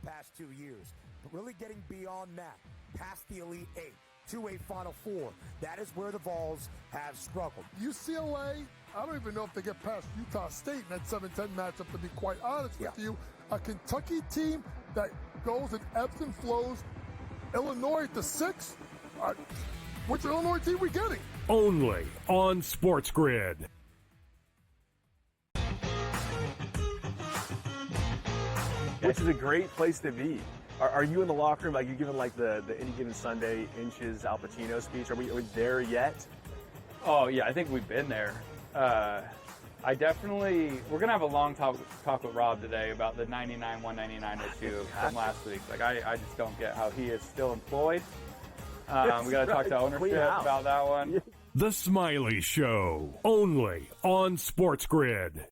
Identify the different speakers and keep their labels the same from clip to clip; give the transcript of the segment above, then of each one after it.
Speaker 1: past 2 years. But really getting beyond that, past the Elite Eight, to a Final Four, that is where the Vols have struggled.
Speaker 2: UCLA, I don't even know if they get past Utah State in that 7-10 matchup, to be quite honest with you. A Kentucky team that goes and ebbs and flows. Illinois at the 6. Which Illinois team we getting?
Speaker 3: Only on SportsGrid.
Speaker 4: This is a great place to be. Are you in the locker room? Like, you giving like the Any Given Sunday inches Al Pacino speech? Are we there yet?
Speaker 5: Oh yeah, I think we've been there. We're gonna have a long talk with Rob today about the 99-199 issue from last week. Like, I just don't get how he is still employed. We gotta talk to ownership about that one.
Speaker 3: The Smiley Show, only on SportsGrid.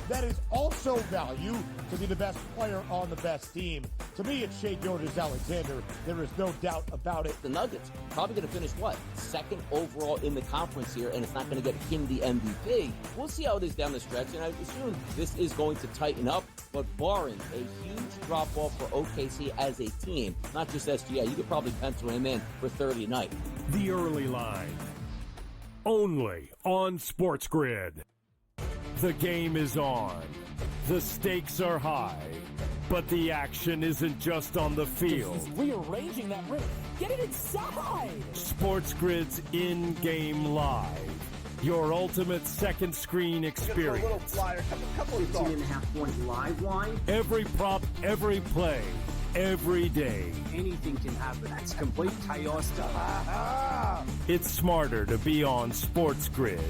Speaker 1: That is also value to be the best player on the best team. To me, it's Shai Gilgeous-Alexander. There is no doubt about it.
Speaker 6: The Nuggets probably going to finish, second overall in the conference here, and it's not going to get him the MVP. We'll see how it is down the stretch, and I assume this is going to tighten up, but barring a huge drop-off for OKC as a team, not just SGA, you could probably pencil him in for 30 a night.
Speaker 3: The Early Line, only on SportsGrid. The game is on. The stakes are high. But the action isn't just on the field.
Speaker 7: He's rearranging that rim. Get it inside!
Speaker 3: SportsGrid's in-game live. Your ultimate second screen experience.
Speaker 8: A little flyer, couple of 15.5 point live line.
Speaker 3: Every prop, every play, every day.
Speaker 8: Anything can happen. It's complete chaos.
Speaker 3: It's smarter to be on SportsGrid.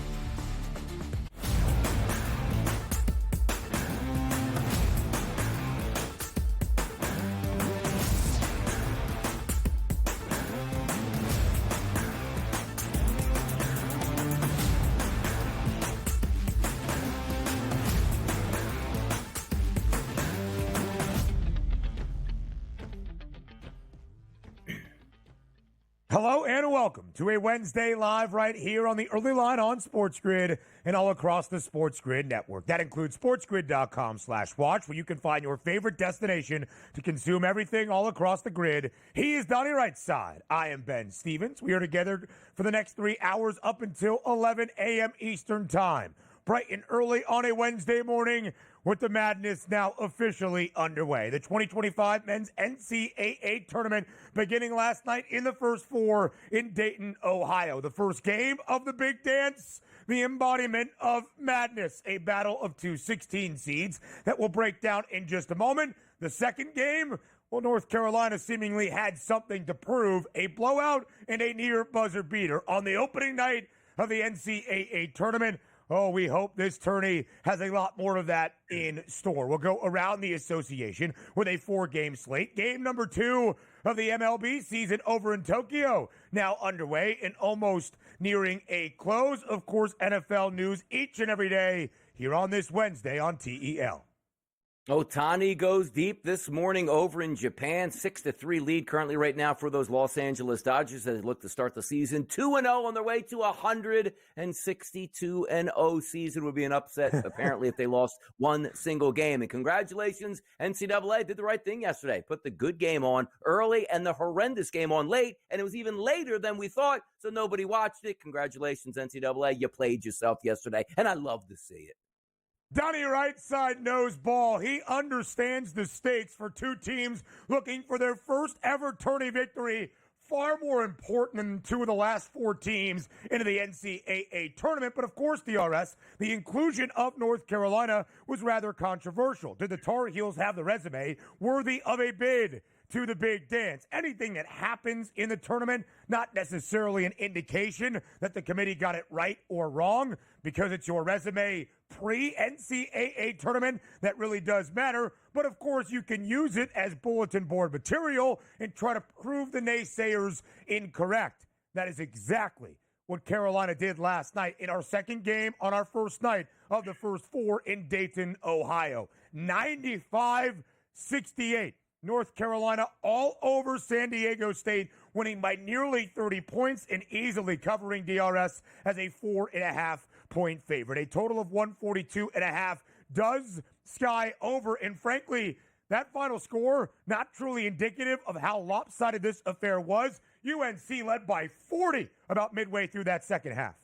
Speaker 1: Hello and welcome to a Wednesday live right here on the Early Line on SportsGrid and all across the SportsGrid network. That includes sportsgrid.com/watch, where you can find your favorite destination to consume everything all across the grid. He is Donnie Rightside. I am Ben Stevens. We are together for the next 3 hours up until 11 a.m. Eastern Time. Bright and early on a Wednesday morning with the madness now officially underway. The 2025 Men's NCAA Tournament beginning last night in the first four in Dayton, Ohio. The first game of the Big Dance, the embodiment of madness, a battle of two 16 seeds that we'll break down in just a moment. The second game, well, North Carolina seemingly had something to prove, a blowout and a near buzzer beater on the opening night of the NCAA Tournament. Oh, we hope this tourney has a lot more of that in store. We'll go around the association with a 4-game slate. Game number 2 of the MLB season over in Tokyo, now underway and almost nearing a close. Of course, NFL news each and every day here on this Wednesday on TEL.
Speaker 6: Ohtani goes deep this morning over in Japan. 6-3 lead currently right now for those Los Angeles Dodgers as they look to start the season 2-0 on their way to 162-0 season. Would be an upset apparently if they lost one single game. And congratulations, NCAA did the right thing yesterday. Put the good game on early and the horrendous game on late. And it was even later than we thought, so nobody watched it. Congratulations, NCAA. You played yourself yesterday, and I love to see it.
Speaker 1: Donnie Rightside knows ball. He understands the stakes for two teams looking for their first ever tourney victory. Far more important than two of the last 4 teams into the NCAA tournament. But of course, DRS, the inclusion of North Carolina was rather controversial. Did the Tar Heels have the resume worthy of a bid to the Big Dance? Anything that happens in the tournament, not necessarily an indication that the committee got it right or wrong, because it's your resume pre-NCAA tournament that really does matter. But of course, you can use it as bulletin board material and try to prove the naysayers incorrect. That is exactly what Carolina did last night in our second game on our first night of the first 4 in Dayton, Ohio. 95-68. North Carolina all over San Diego State, winning by nearly 30 points and easily covering DRS as a 4.5-point favorite. A total of 142.5 does sky over, and frankly, that final score, not truly indicative of how lopsided this affair was. UNC led by 40 about midway through that second half.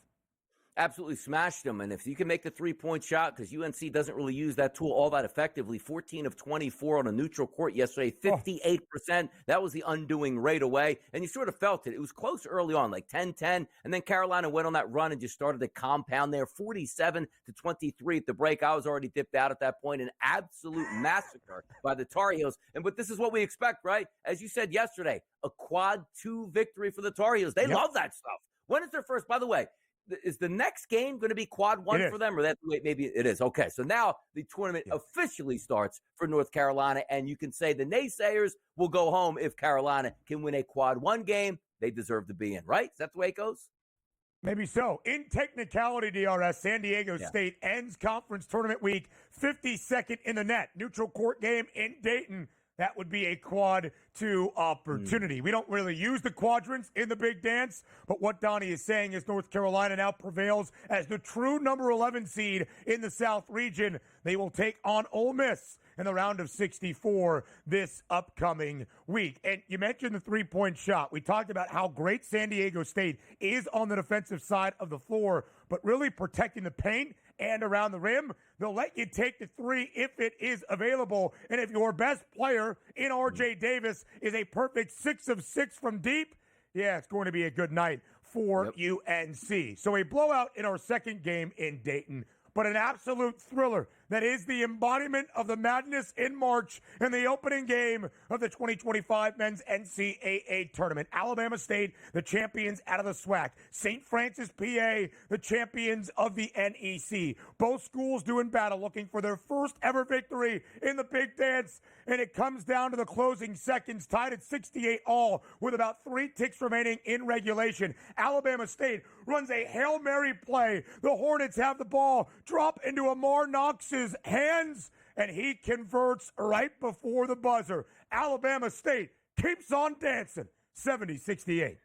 Speaker 6: Absolutely smashed them. And if you can make the three-point shot, because UNC doesn't really use that tool all that effectively, 14 of 24 on a neutral court yesterday, 58%. That was the undoing right away. And you sort of felt it. It was close early on, like 10-10. And then Carolina went on that run and just started to compound there, 47-23 at the break. I was already dipped out at that point. An absolute massacre by the Tar Heels. But this is what we expect, right? As you said yesterday, a quad 2 victory for the Tar Heels. They love that stuff. When is their first, by the way, is the next game going to be quad 1 for them, or that maybe it is? Okay, so now the tournament officially starts for North Carolina, and you can say the naysayers will go home if Carolina can win a quad 1 game they deserve to be in, right? Is that the way it goes?
Speaker 1: Maybe so. In technicality, DRS, San Diego State ends conference tournament week 52nd in the net. Neutral court game in Dayton. That would be a quad 2 opportunity. We don't really use the quadrants in the big dance, but what Donnie is saying is North Carolina now prevails as the true number 11 seed in the South region. They will take on Ole Miss in the round of 64 this upcoming week. And you mentioned the three-point shot. We talked about how great San Diego State is on the defensive side of the floor, but really protecting the paint and around the rim. They'll let you take the three if it is available. And if your best player in R.J. Davis is a perfect 6 of 6 from deep, it's going to be a good night for UNC. So a blowout in our second game in Dayton, but an absolute thriller that is the embodiment of the madness in March in the opening game of the 2025 men's NCAA tournament. Alabama State, the champions out of the SWAC. St. Francis, PA, the champions of the NEC. Both schools doing battle, looking for their first ever victory in the big dance. And it comes down to the closing seconds, tied at 68 all, with about 3 ticks remaining in regulation. Alabama State runs a Hail Mary play. The Hornets have the ball, drop into Amar Knox's hands, and he converts right before the buzzer. Alabama State keeps on dancing, 70-68.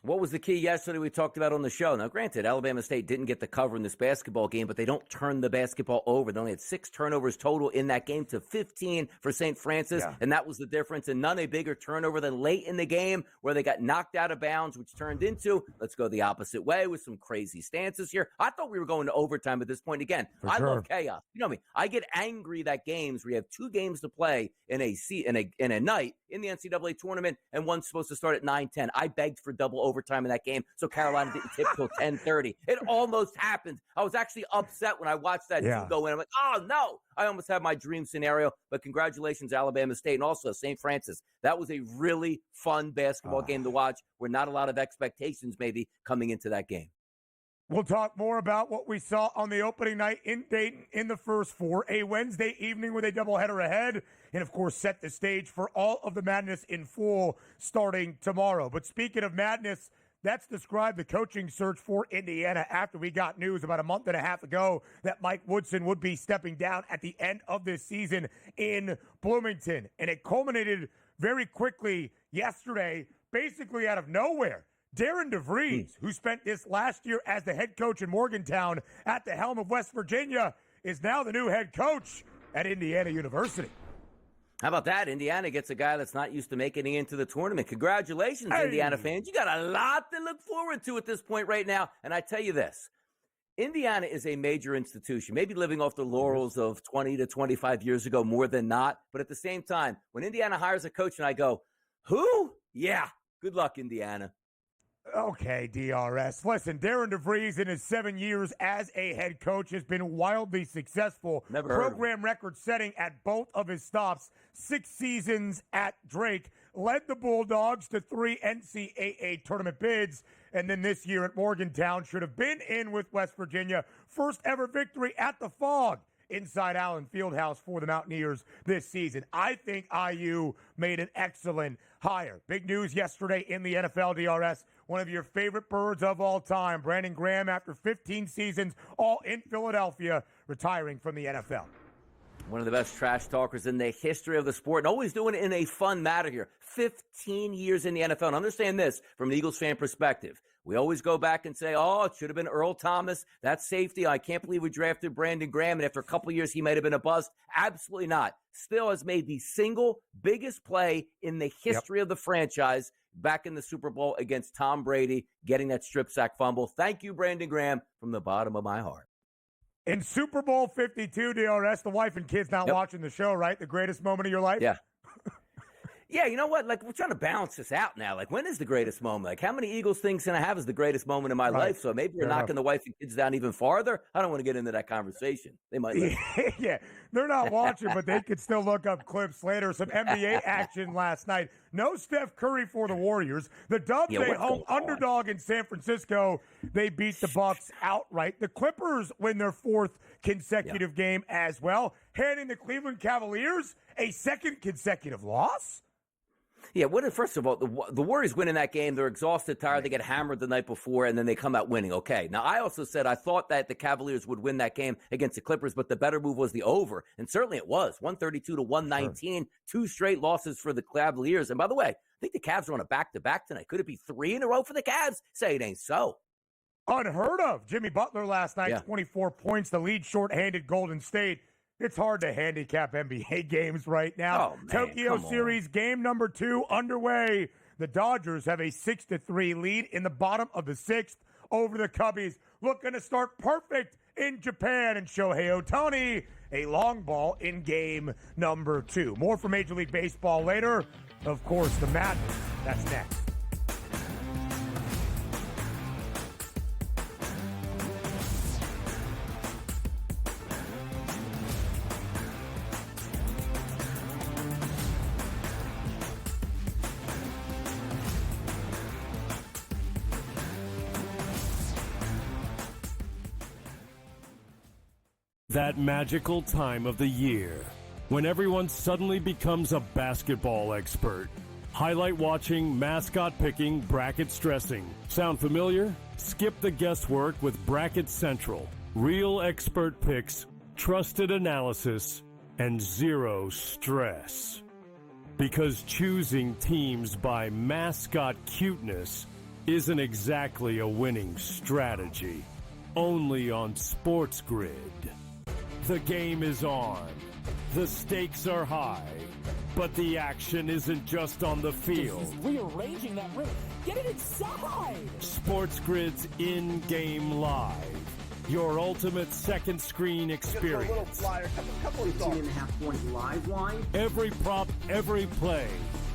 Speaker 6: What was the key yesterday we talked about on the show? Now, granted, Alabama State didn't get the cover in this basketball game, but they don't turn the basketball over. They only had 6 turnovers total in that game to 15 for St. Francis, and that was the difference. And none a bigger turnover than late in the game where they got knocked out of bounds, which turned into, let's go the opposite way with some crazy stances here. I thought we were going to overtime at this point. Again, I love chaos. You know me. I get angry that games where you have 2 games to play in a night in the NCAA tournament, and one's supposed to start at 9:10. I begged for double overtime in that game, so Carolina didn't tip till 10:30. It almost happened. I was actually upset when I watched that go in. I'm like, oh no! I almost had my dream scenario. But congratulations, Alabama State, and also St. Francis. That was a really fun basketball game to watch, where not a lot of expectations maybe coming into that game.
Speaker 1: We'll talk more about what we saw on the opening night in Dayton in the first 4, a Wednesday evening with a doubleheader ahead, and of course set the stage for all of the madness in full starting tomorrow. But speaking of madness, that's described the coaching search for Indiana after we got news about a month and a half ago that Mike Woodson would be stepping down at the end of this season in Bloomington. And it culminated very quickly yesterday, basically out of nowhere. Darren DeVries, who spent this last year as the head coach in Morgantown at the helm of West Virginia, is now the new head coach at Indiana University.
Speaker 6: How about that? Indiana gets a guy that's not used to making it into the tournament. Congratulations, Indiana fans. You got a lot to look forward to at this point right now. And I tell you this, Indiana is a major institution, maybe living off the laurels of 20 to 25 years ago, more than not. But at the same time, when Indiana hires a coach and I go, who? Yeah, good luck, Indiana.
Speaker 1: Okay, DRS. Listen, Darren DeVries in his 7 years as a head coach has been wildly successful.
Speaker 6: Never heard
Speaker 1: Program record setting at both of his stops. 6 seasons at Drake. Led the Bulldogs to 3 NCAA tournament bids. And then this year at Morgantown should have been in with West Virginia. First ever victory at the Phog inside Allen Fieldhouse for the Mountaineers this season. I think IU made an excellent hire. Big news yesterday in the NFL, DRS. One of your favorite birds of all time, Brandon Graham, after 15 seasons, all in Philadelphia, retiring from the NFL.
Speaker 6: One of the best trash talkers in the history of the sport, and always doing it in a fun manner here. 15 years in the NFL. And understand this from an Eagles fan perspective. We always go back and say, oh, it should have been Earl Thomas. That's safety. I can't believe we drafted Brandon Graham. And after a couple of years, he might have been a bust. Absolutely not. Still has made the single biggest play in the history of the franchise back in the Super Bowl against Tom Brady, getting that strip sack fumble. Thank you, Brandon Graham, from the bottom of my heart.
Speaker 1: In Super Bowl 52, DRS, the wife and kids not watching the show, right? The greatest moment of your life?
Speaker 6: Yeah. Yeah, you know what? Like, we're trying to balance this out now. Like, when is the greatest moment? Like, how many Eagles things can I have as the greatest moment in my life? So maybe we're knocking the wife and kids down even farther. I don't want to get into that conversation. They might.
Speaker 1: Yeah, they're not watching, but they could still look up clips later. Some NBA action last night. No Steph Curry for the Warriors. The Dubs, a home underdog in San Francisco. They beat the Bucks outright. The Clippers win their fourth consecutive game as well, handing the Cleveland Cavaliers a second consecutive loss.
Speaker 6: Yeah, first of all, the Warriors win in that game. They're exhausted, tired. They get hammered the night before, and then they come out winning. Okay. Now, I also said I thought that the Cavaliers would win that game against the Clippers, but the better move was the over. And certainly it was. 132 to 119, two straight losses for the Cavaliers. And by the way, I think the Cavs are on a back-to-back tonight. Could it be 3 in a row for the Cavs? Say it ain't so.
Speaker 1: Unheard of. Jimmy Butler last night, 24 points. The lead shorthanded Golden State. It's hard to handicap NBA games right now.
Speaker 6: Oh, man,
Speaker 1: Tokyo Series game number 2 underway. The Dodgers have a 6-3 lead in the bottom of the 6th over the Cubbies. Looking to start perfect in Japan, and Shohei Ohtani, a long ball in game number 2. More from Major League Baseball later. Of course, the madness. That's next.
Speaker 3: That magical time of the year when everyone suddenly becomes a basketball expert. Highlight watching, mascot picking, bracket stressing. Sound familiar? Skip the guesswork with Bracket Central. Real expert picks, trusted analysis, and zero stress. Because choosing teams by mascot cuteness isn't exactly a winning strategy. Only on SportsGrid. The game is on. The stakes are high. But the action isn't just on the field.
Speaker 7: He's rearranging that ring. Get it inside!
Speaker 3: SportsGrid's in-game live. Your ultimate second screen experience.
Speaker 8: 18.5-point live line.
Speaker 3: Every prop, every play,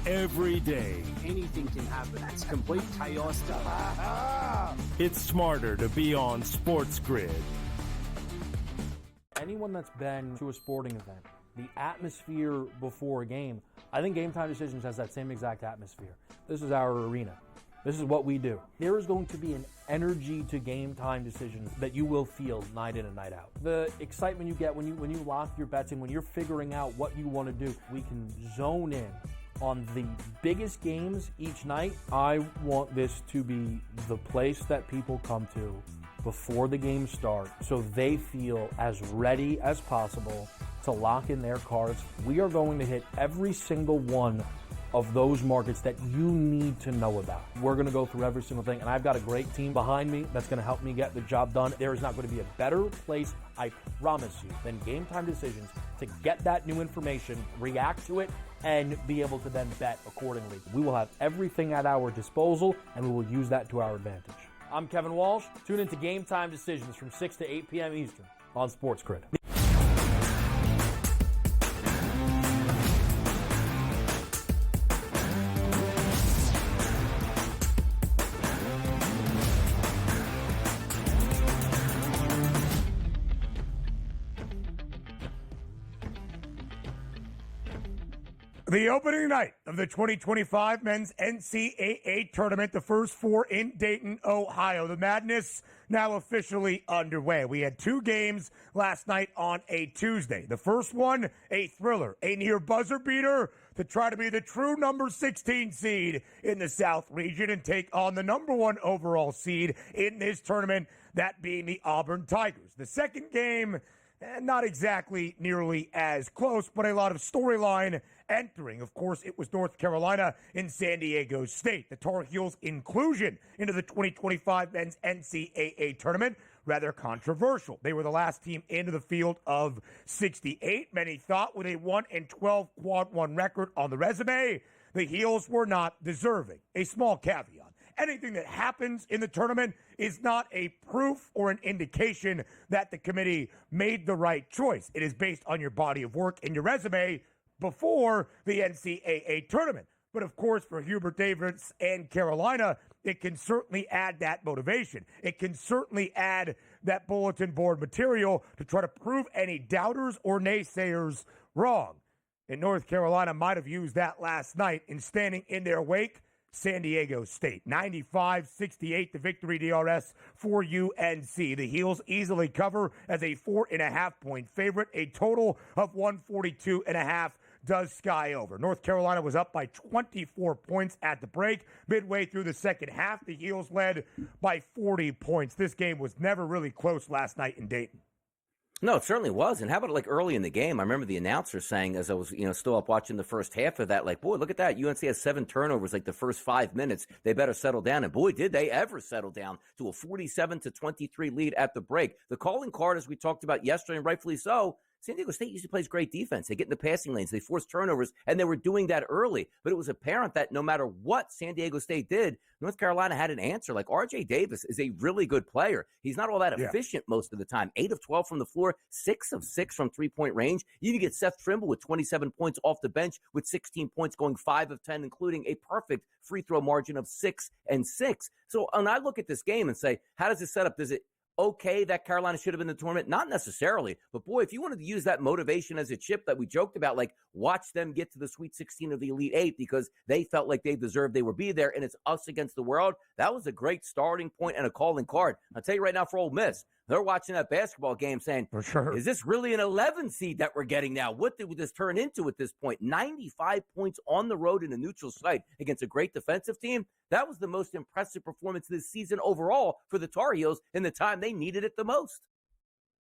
Speaker 3: every day.
Speaker 8: Anything can happen. That's complete chaos.
Speaker 3: It's smarter to be on SportsGrid.
Speaker 9: Anyone that's been to a sporting event, the atmosphere before a game, I think Game Time Decisions has that same exact atmosphere. This is our arena. This is what we do. There is going to be an energy to Game Time Decisions that you will feel night in and night out. The excitement you get when you lock your bets in, when you're figuring out what you want to do, we can zone in on the biggest games each night. I want this to be the place that people come to before the game starts so they feel as ready as possible to lock in their cards. We are going to hit every single one of those markets that you need to know about. We're going to go through every single thing, and I've got a great team behind me that's going to help me get the job done. There is not going to be a better place, I promise you, than Game Time Decisions to get that new information, react to it, and be able to then bet accordingly. We will have everything at our disposal, and we will use that to our advantage. I'm Kevin Walsh. Tune into Game Time Decisions from 6 to 8 p.m. Eastern on SportsGrid.
Speaker 1: The opening night of the 2025 Men's NCAA Tournament, the first 4 in Dayton, Ohio. The madness now officially underway. We had 2 games last night on a Tuesday. The first one, a thriller, a near buzzer beater to try to be the true number 16 seed in the South region and take on the number 1 overall seed in this tournament, that being the Auburn Tigers. The second game, Not exactly nearly as close, but a lot of storyline entering. Of course, it was North Carolina and San Diego State. The Tar Heels' inclusion into the 2025 men's NCAA tournament, rather controversial. They were the last team into the field of 68. Many thought with a 1-12 quad one record on the resume, the Heels were not deserving. A small caveat. Anything that happens in the tournament is not a proof or an indication that the committee made the right choice. It is based on your body of work and your resume before the NCAA tournament. But of course, for Hubert Davis and Carolina, it can certainly add that motivation. It can certainly add that bulletin board material to try to prove any doubters or naysayers wrong. And North Carolina might have used that last night in standing in their wake. San Diego State, 95-68, the victory DRS for UNC. The Heels easily cover as a 4.5-point favorite. A total of 142.5 does sky over. North Carolina was up by 24 points at the break. Midway through the second half, the Heels led by 40 points. This game was never really close last night in Dayton.
Speaker 6: No, it certainly was. And how about like early in the game? I remember the announcer saying, as I was, still up watching the first half of that, like, boy, look at that. UNC has 7 turnovers like the first 5 minutes. They better settle down. And boy, did they ever settle down to a 47-23 lead at the break. The calling card, as we talked about yesterday, and rightfully so, San Diego State usually plays great defense. They get in the passing lanes. They force turnovers, and they were doing that early. But it was apparent that no matter what San Diego State did, North Carolina had an answer. Like, R.J. Davis is a really good player. He's not all that efficient most of the time. 8 of 12 from the floor, 6 of 6 from three-point range. You even get Seth Trimble with 27 points off the bench with 16 points, going 5 of 10, including a perfect free throw margin of 6 and 6. So when I look at this game and say, how does this set up? Does it okay that Carolina should have been in the tournament? Not necessarily. But, boy, if you wanted to use that motivation as a chip that we joked about, like watch them get to the Sweet 16 of the Elite Eight because they felt like they deserved they would be there, and it's us against the world, that was a great starting point and a calling card. I'll tell you right now, for Ole Miss, they're watching that basketball game saying,
Speaker 1: for sure,
Speaker 6: is this really an 11 seed that we're getting now? What did this turn into at this point? 95 points on the road in a neutral site against a great defensive team. That was the most impressive performance this season overall for the Tar Heels in the time they needed it the most.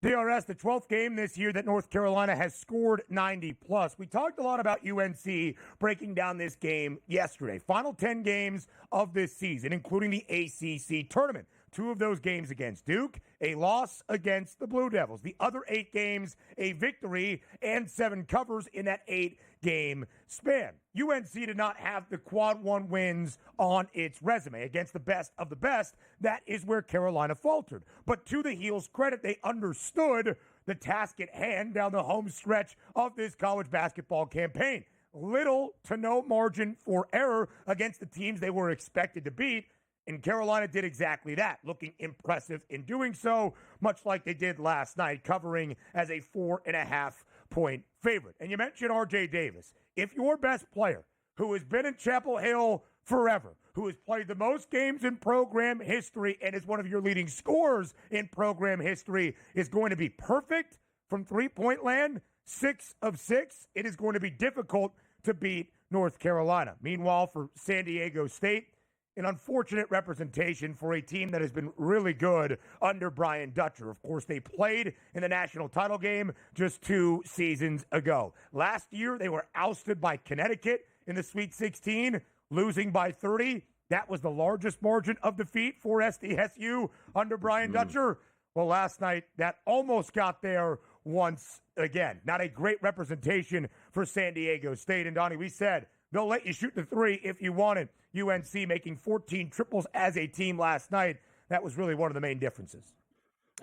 Speaker 1: DRS, the 12th game this year that North Carolina has scored 90+. We talked a lot about UNC breaking down this game yesterday. Final 10 games of this season, including the ACC tournament. 2 of those games against Duke, a loss against the Blue Devils. The other 8 games, a victory and 7 covers in that 8-game span. UNC did not have the quad one wins on its resume against the best of the best. That is where Carolina faltered. But to the Heels' credit, they understood the task at hand down the home stretch of this college basketball campaign. Little to no margin for error against the teams they were expected to beat. And Carolina did exactly that, looking impressive in doing so, much like they did last night, covering as a 4.5-point favorite. And you mentioned R.J. Davis. If your best player, who has been in Chapel Hill forever, who has played the most games in program history and is one of your leading scorers in program history, is going to be perfect from three-point land, 6 of 6, it is going to be difficult to beat North Carolina. Meanwhile, for San Diego State, an unfortunate representation for a team that has been really good under Brian Dutcher. Of course, they played in the national title game just 2 seasons ago. Last year, they were ousted by Connecticut in the Sweet 16, losing by 30. That was the largest margin of defeat for SDSU under Brian Dutcher. Well, last night, that almost got there once again. Not a great representation for San Diego State. And, Donnie, we said they'll let you shoot the 3 if you want it. UNC making 14 triples as a team last night. That was really one of the main differences.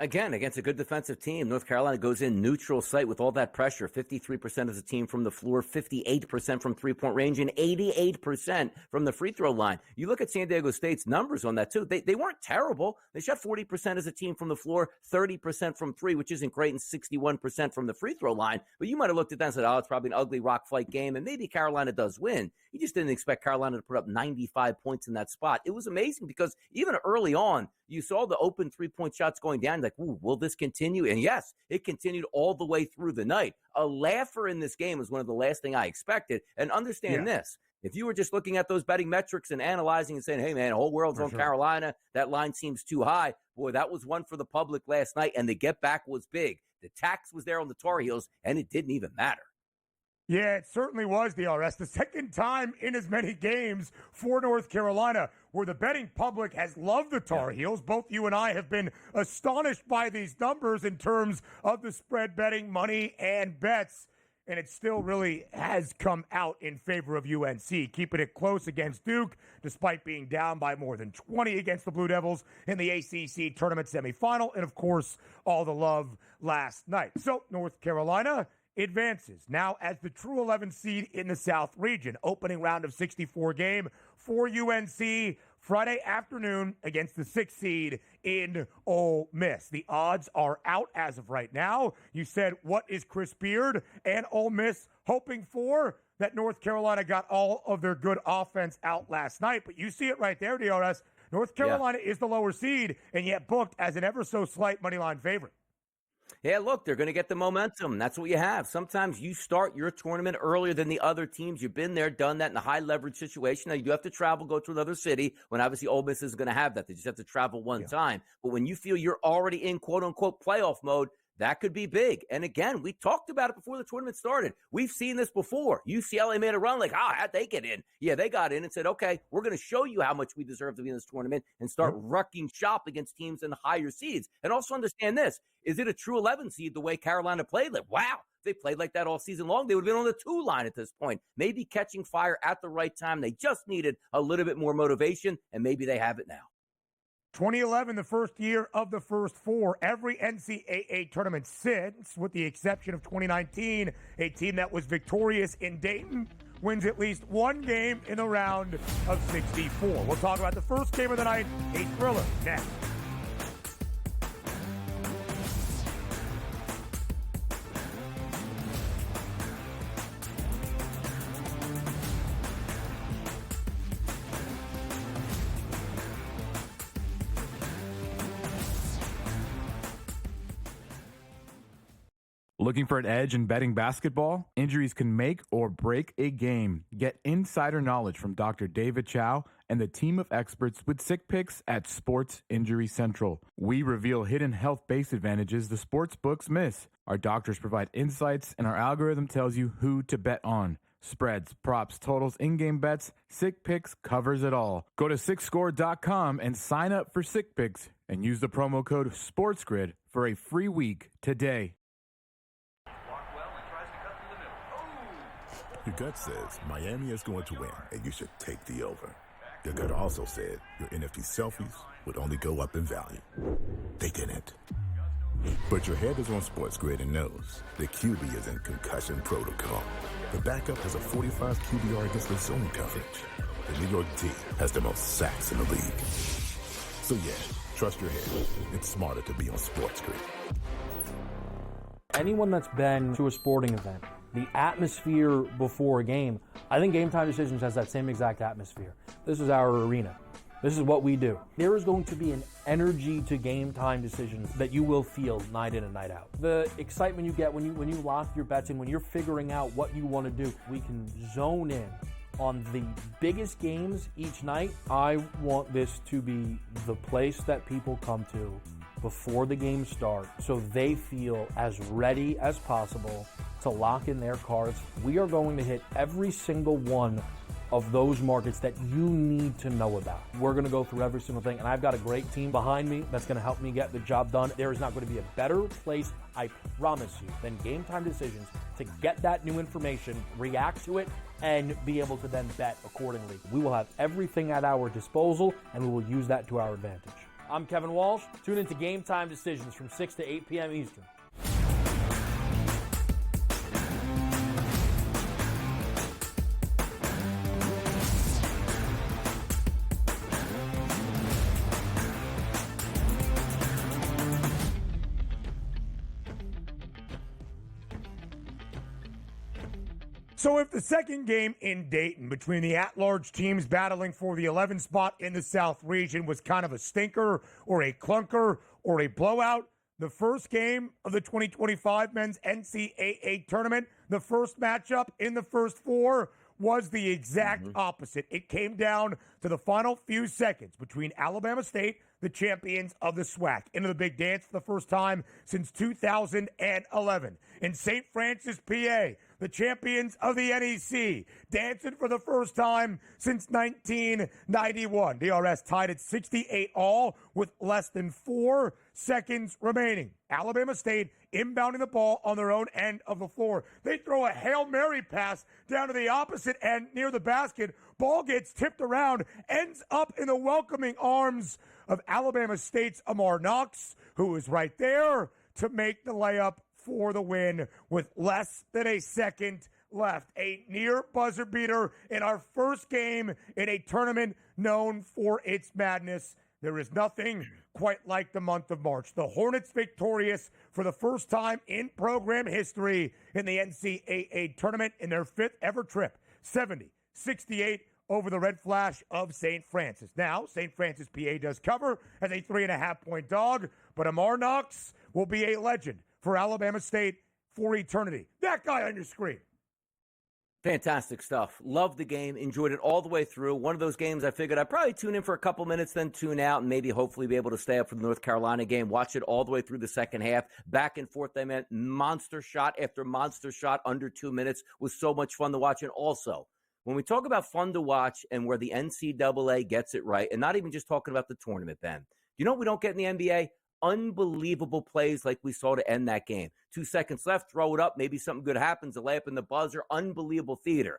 Speaker 6: Again, against a good defensive team, North Carolina goes in neutral site with all that pressure. 53% as a team from the floor, 58% from three-point range, and 88% from the free throw line. You look at San Diego State's numbers on that, too. They weren't terrible. They shot 40% as a team from the floor, 30% from 3, which isn't great, and 61% from the free throw line. But you might have looked at that and said, oh, it's probably an ugly rock fight game, and maybe Carolina does win. You just didn't expect Carolina to put up 95 points in that spot. It was amazing because even early on, you saw the open three-point shots going down. Like, ooh, will this continue? And yes, it continued all the way through the night. A laugher in this game was one of the last thing I expected. And understand this. If you were just looking at those betting metrics and analyzing and saying, hey, man, the whole world's on Carolina, that line seems too high. Boy, that was one for the public last night, and the get back was big. The tax was there on the Tar Heels, and it didn't even matter.
Speaker 1: Yeah, it certainly was, DRS. The second time in as many games for North Carolina where the betting public has loved the Tar Heels. Both you and I have been astonished by these numbers in terms of the spread betting, money, and bets. And it still really has come out in favor of UNC, keeping it close against Duke, despite being down by more than 20 against the Blue Devils in the ACC tournament semifinal. And, of course, all the love last night. So, North Carolina advances now as the true 11 seed in the South region. Opening round of 64 game for UNC Friday afternoon against the 6th seed in Ole Miss. The odds are out as of right now. You said, what is Chris Beard and Ole Miss hoping for? That North Carolina got all of their good offense out last night. But you see it right there, DRS. North Carolina is the lower seed and yet booked as an ever so slight moneyline favorite.
Speaker 6: Yeah, look, they're going to get the momentum. That's what you have. Sometimes you start your tournament earlier than the other teams. You've been there, done that in a high-leverage situation. Now, you do have to travel, go to another city, when obviously Ole Miss is going to have that. They just have to travel one time. But when you feel you're already in quote-unquote playoff mode, that could be big. And again, we talked about it before the tournament started. We've seen this before. UCLA made a run like, how'd they get in? Yeah, they got in and said, okay, we're going to show you how much we deserve to be in this tournament and start wrecking shop against teams in the higher seeds. And also understand this. Is it a true 11 seed the way Carolina played? Like, wow, if they played like that all season long, they would have been on the 2 line at this point. Maybe catching fire at the right time. They just needed a little bit more motivation, and maybe they have it now.
Speaker 1: 2011, the first year of the first 4. Every NCAA tournament since, with the exception of 2019, a team that was victorious in Dayton wins at least one game in the round of 64. We'll talk about the first game of the night, a thriller, next.
Speaker 10: Looking for an edge in betting basketball? Injuries can make or break a game. Get insider knowledge from Dr. David Chow and the team of experts with Sick Picks at Sports Injury Central. We reveal hidden health-based advantages the sports books miss. Our doctors provide insights, and our algorithm tells you who to bet on. Spreads, props, totals, in-game bets, Sick Picks covers it all. Go to SickScore.com and sign up for Sick Picks and use the promo code SportsGrid for a free week today.
Speaker 11: Your gut says Miami is going to win, and you should take the over. Your gut also said your NFT selfies would only go up in value. They didn't. But your head is on SportsGrid and knows the QB is in concussion protocol. The backup has a 45 QBR against the zone coverage. The New York D has the most sacks in the league. So yeah, trust your head. It's smarter to be on SportsGrid.
Speaker 9: Anyone that's been to a sporting event, the atmosphere before a game, I think Game Time Decisions has that same exact atmosphere. This is our arena. This is what we do. There is going to be an energy to Game Time Decisions that you will feel night in and night out. The excitement you get when you lock your bets in, when you're figuring out what you want to do, we can zone in on the biggest games each night. I want this to be the place that people come to before the games start so they feel as ready as possible to lock in their cards. We are going to hit every single one of those markets that you need to know about. We're going to go through every single thing, and I've got a great team behind me that's going to help me get the job done. There is not going to be a better place, I promise you, than Game Time Decisions to get that new information, react to it, and be able to then bet accordingly. We will have everything at our disposal, and we will use that to our advantage. I'm Kevin Walsh. Tune into Game Time Decisions from 6 to 8 p.m. Eastern.
Speaker 1: So if the second game in Dayton between the at-large teams battling for the 11th spot in the South region was kind of a stinker or a clunker or a blowout, the first game of the 2025 men's NCAA tournament, the first matchup in the first 4, was the exact opposite. It came down to the final few seconds between Alabama State, the champions of the SWAC, into the big dance for the first time since 2011. In St. Francis, PA, the champions of the NEC, dancing for the first time since 1991. DRS tied at 68 all with less than 4 seconds remaining. Alabama State inbounding the ball on their own end of the floor. They throw a Hail Mary pass down to the opposite end near the basket. Ball gets tipped around, ends up in the welcoming arms of Alabama State's Amar Knox, who is right there to make the layup for the win with less than a second left. A near buzzer beater in our first game in a tournament known for its madness. There is nothing quite like the month of March. The Hornets victorious for the first time in program history in the NCAA Tournament in their 5th ever trip. 70-68 over the Red Flash of St. Francis. Now, St. Francis, PA does cover as a 3.5-point dog, but Amar Knox will be a legend for Alabama State for eternity. That guy on your screen.
Speaker 6: Fantastic stuff. Loved the game. Enjoyed it all the way through. One of those games I figured I'd probably tune in for a couple minutes, then tune out, and maybe hopefully be able to stay up for the North Carolina game. Watch it all the way through the second half. Back and forth, they meant monster shot after monster shot under 2 minutes. Was so much fun to watch. And also, when we talk about fun to watch and where the NCAA gets it right, and not even just talking about the tournament, Ben, you know what we don't get in the NBA? Unbelievable plays like we saw to end that game. 2 seconds left, throw it up, maybe something good happens, a layup in the buzzer, unbelievable theater.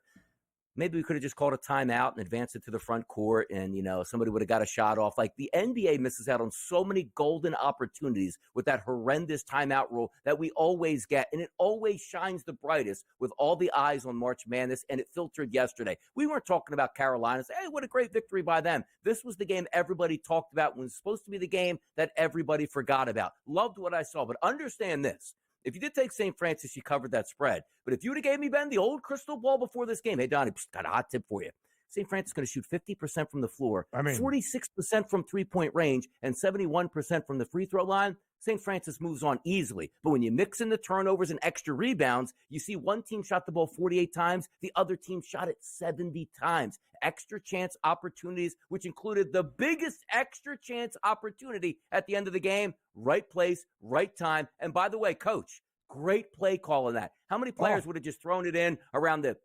Speaker 6: Maybe we could have just called a timeout and advanced it to the front court and, somebody would have got a shot off. Like, the NBA misses out on so many golden opportunities with that horrendous timeout rule that we always get, and it always shines the brightest with all the eyes on March Madness, and it filtered yesterday. We weren't talking about Carolina. Hey, what a great victory by them. This was the game everybody talked about when it was supposed to be the game that everybody forgot about. Loved what I saw, but understand this. If you did take St. Francis, you covered that spread. But if you would have gave me, Ben, the old crystal ball before this game, hey, Donnie, got a hot tip for you. St. Francis is going to shoot 50% from the floor, 46% from three-point range, and 71% from the free throw line. St. Francis moves on easily. But when you mix in the turnovers and extra rebounds, you see one team shot the ball 48 times, the other team shot it 70 times. Extra chance opportunities, which included the biggest extra chance opportunity at the end of the game. Right place, right time. And by the way, Coach, great play call on that. How many players would have just thrown it in around the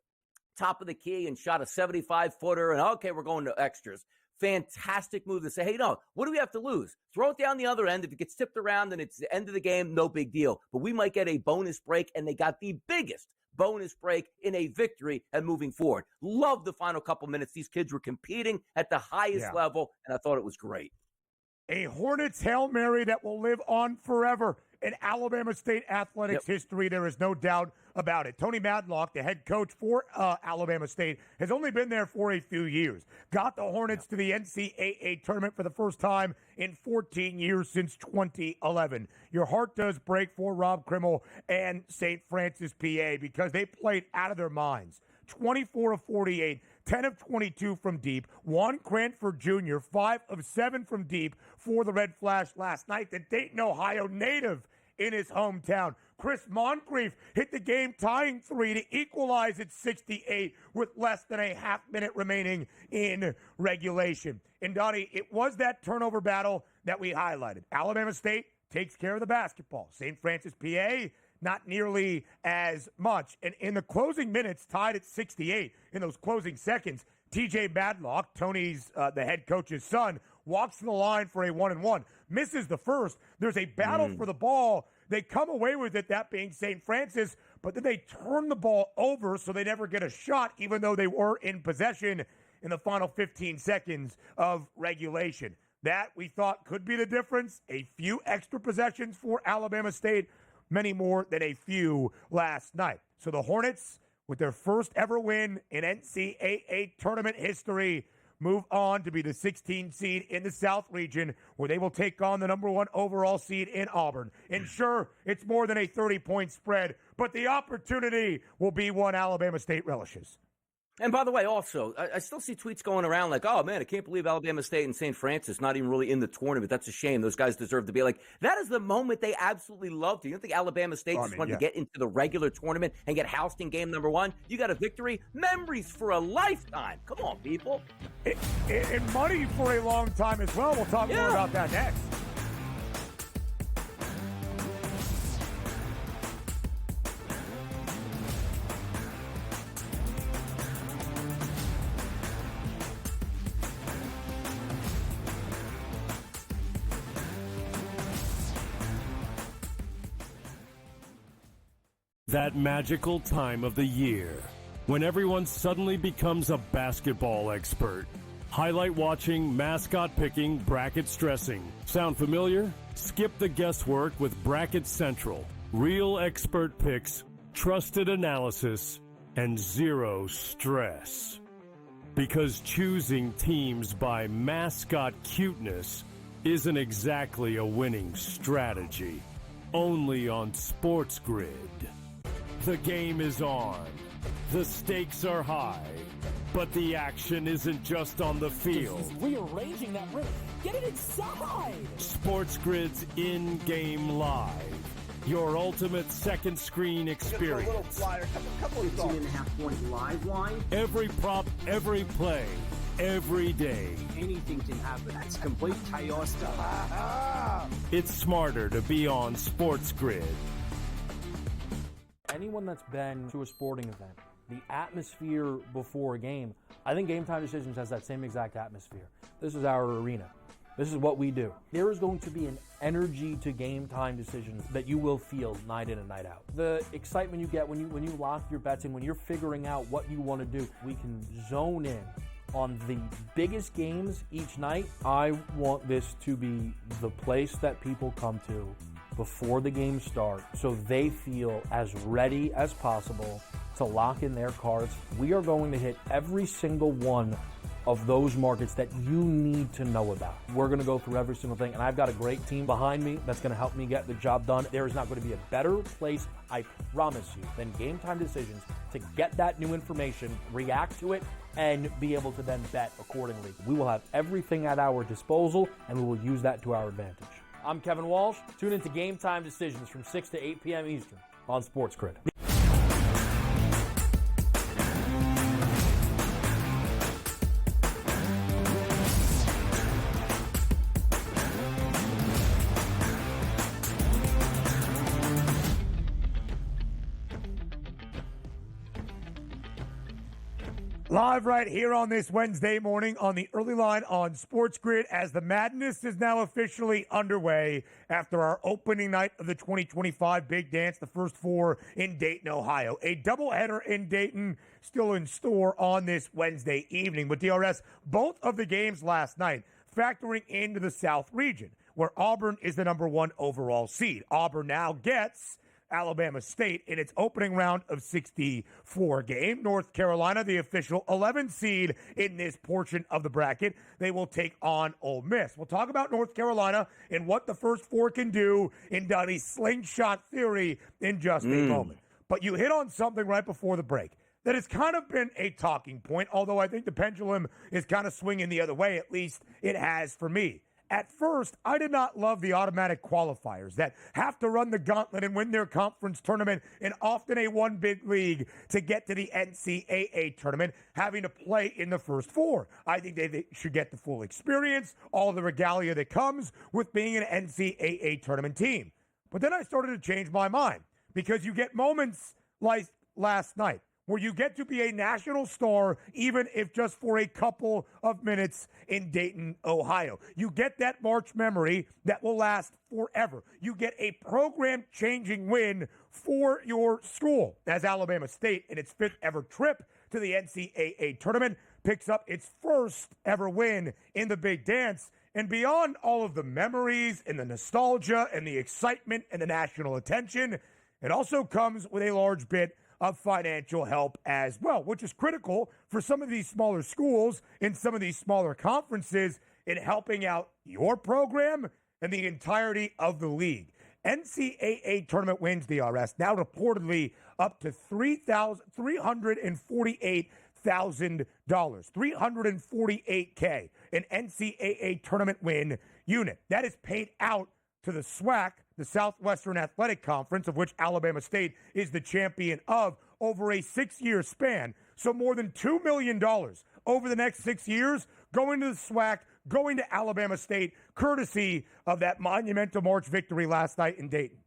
Speaker 6: top of the key and shot a 75-footer and, okay, we're going to extras? Fantastic move to say, hey, no, what do we have to lose? Throw it down the other end. If it gets tipped around and it's the end of the game, no big deal. But we might get a bonus break, and they got the biggest bonus break in a victory and moving forward. Love the final couple minutes. These kids were competing at the highest level, and I thought it was great.
Speaker 1: A Hornets Hail Mary that will live on forever in Alabama State athletics history. There is no doubt about it. Tony Madlock, the head coach for Alabama State, has only been there for a few years. Got the Hornets to the NCAA tournament for the first time in 14 years since 2011. Your heart does break for Rob Krimmel and St. Francis, PA, because they played out of their minds. 24 of 48, 10 of 22 from deep. Juan Cranford Jr., 5 of 7 from deep for the Red Flash last night. The Dayton, Ohio native in his hometown. Chris Moncrief hit the game-tying 3 to equalize at 68 with less than a half minute remaining in regulation. And, Donnie, it was that turnover battle that we highlighted. Alabama State takes care of the basketball. St. Francis, PA, not nearly as much. And in the closing minutes, tied at 68, in those closing seconds, TJ Madlock, Tony's, the head coach's son, walks to the line for a 1-and-1. Misses the first. There's a battle for the ball. They come away with it, that being St. Francis, but then they turn the ball over so they never get a shot, even though they were in possession in the final 15 seconds of regulation. That, we thought, could be the difference. A few extra possessions for Alabama State, many more than a few last night. So the Hornets, with their first ever win in NCAA tournament history, move on to be the 16th seed in the South region, where they will take on the number 1 overall seed in Auburn. And sure, it's more than a 30-point spread, but the opportunity will be one Alabama State relishes.
Speaker 6: And by the way, also, I still see tweets going around like, oh, man, I can't believe Alabama State and St. Francis not even really in the tournament. That's a shame. Those guys deserve to be like, that is the moment they absolutely love to. You don't think Alabama State just wanted to get into the regular tournament and get housed in game number one? You got a victory. Memories for a lifetime. Come on, people.
Speaker 1: And money for a long time as well. We'll talk more about that next.
Speaker 3: That magical time of the year when everyone suddenly becomes a basketball expert. Highlight watching, mascot picking, bracket stressing. Sound familiar? Skip the guesswork with Bracket Central. Real expert picks, trusted analysis, and zero stress. Because choosing teams by mascot cuteness isn't exactly a winning strategy. Only on SportsGrid. The game is on. The stakes are high. But the action isn't just on the field.
Speaker 7: He's rearranging that rim. Get it inside!
Speaker 3: SportsGrid's in-game live. Your ultimate second screen experience.
Speaker 8: 18.5-point live line.
Speaker 3: Every prop, every play, every day.
Speaker 8: Anything can happen. It's complete chaos.
Speaker 3: It's smarter to be on SportsGrid.
Speaker 9: Anyone that's been to a sporting event, the atmosphere before a game, I think Game Time Decisions has that same exact atmosphere. This is our arena. This is what we do. There is going to be an energy to Game Time Decisions that you will feel night in and night out. The excitement you get when you lock your bets in, when you're figuring out what you want to do, we can zone in on the biggest games each night. I want this to be the place that people come to before the games start so they feel as ready as possible to lock in their cards. We are going to hit every single one of those markets that you need to know about. We're going to go through every single thing, and I've got a great team behind me that's going to help me get the job done. There is not going to be a better place, I promise you, than Game Time Decisions to get that new information, react to it, and be able to then bet accordingly. We will have everything at our disposal, and we will use that to our advantage. I'm Kevin Walsh. Tune into Game Time Decisions from 6 to 8 p.m. Eastern on SportsGrid.
Speaker 1: Live right here on this Wednesday morning on the early line on SportsGrid as the madness is now officially underway after our opening night of the 2025 Big Dance, the first four in Dayton, Ohio. A doubleheader in Dayton still in store on this Wednesday evening. But DRS, both of the games last night factoring into the South region, where Auburn is the number one overall seed. Auburn now gets Alabama State in its opening round of 64 game. North Carolina, the official 11 seed in this portion of the bracket, they will take on Ole Miss. We'll talk about North Carolina and what the first four can do in Donnie's slingshot theory in just a moment. But you hit on something right before the break that has kind of been a talking point, although I think the pendulum is kind of swinging the other way, at least it has for me. At first, I did not love the automatic qualifiers that have to run the gauntlet and win their conference tournament in often a one big league to get to the NCAA tournament, having to play in the first four. I think they should get the full experience, all the regalia that comes with being an NCAA tournament team. But then I started to change my mind because you get moments like last night where you get to be a national star, even if just for a couple of minutes in Dayton, Ohio. You get that March memory that will last forever. You get a program-changing win for your school, as Alabama State, in its fifth ever trip to the NCAA tournament, picks up its first ever win in the Big Dance. And beyond all of the memories and the nostalgia and the excitement and the national attention, it also comes with a large bit of financial help as well, which is critical for some of these smaller schools in some of these smaller conferences in helping out your program and the entirety of the league. NCAA tournament wins, DRS, now reportedly up to $348,000 $348K, an NCAA tournament win unit. That is paid out to the SWAC, the Southwestern Athletic Conference, of which Alabama State is the champion of, over a 6-year span. So more than $2 million over the next 6 years going to the SWAC, going to Alabama State, courtesy of that monumental March victory last night in Dayton.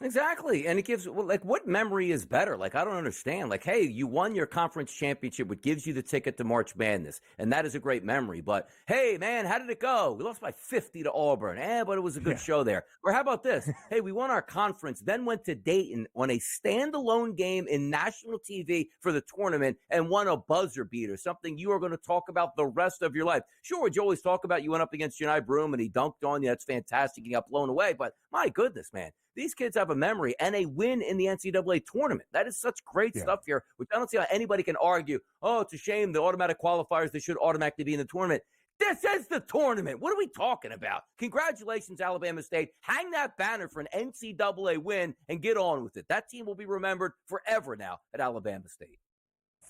Speaker 6: Exactly. And it gives, what memory is better? I don't understand. Hey, you won your conference championship, which gives you the ticket to March Madness. And that is a great memory. But, hey, man, how did it go? We lost by 50 to Auburn. But it was a good show there. Or how about this? Hey, we won our conference, then went to Dayton on a standalone game in national TV for the tournament and won a buzzer beater, something you are going to talk about the rest of your life. Sure, would you always talk about you went up against Janai Broome and he dunked on you? That's fantastic. You got blown away. But my goodness, man. These kids have a memory and a win in the NCAA tournament. That is such great stuff here, which I don't see how anybody can argue, oh, it's a shame the automatic qualifiers, they should automatically be in the tournament. This is the tournament. What are we talking about? Congratulations, Alabama State. Hang that banner for an NCAA win and get on with it. That team will be remembered forever now at Alabama State.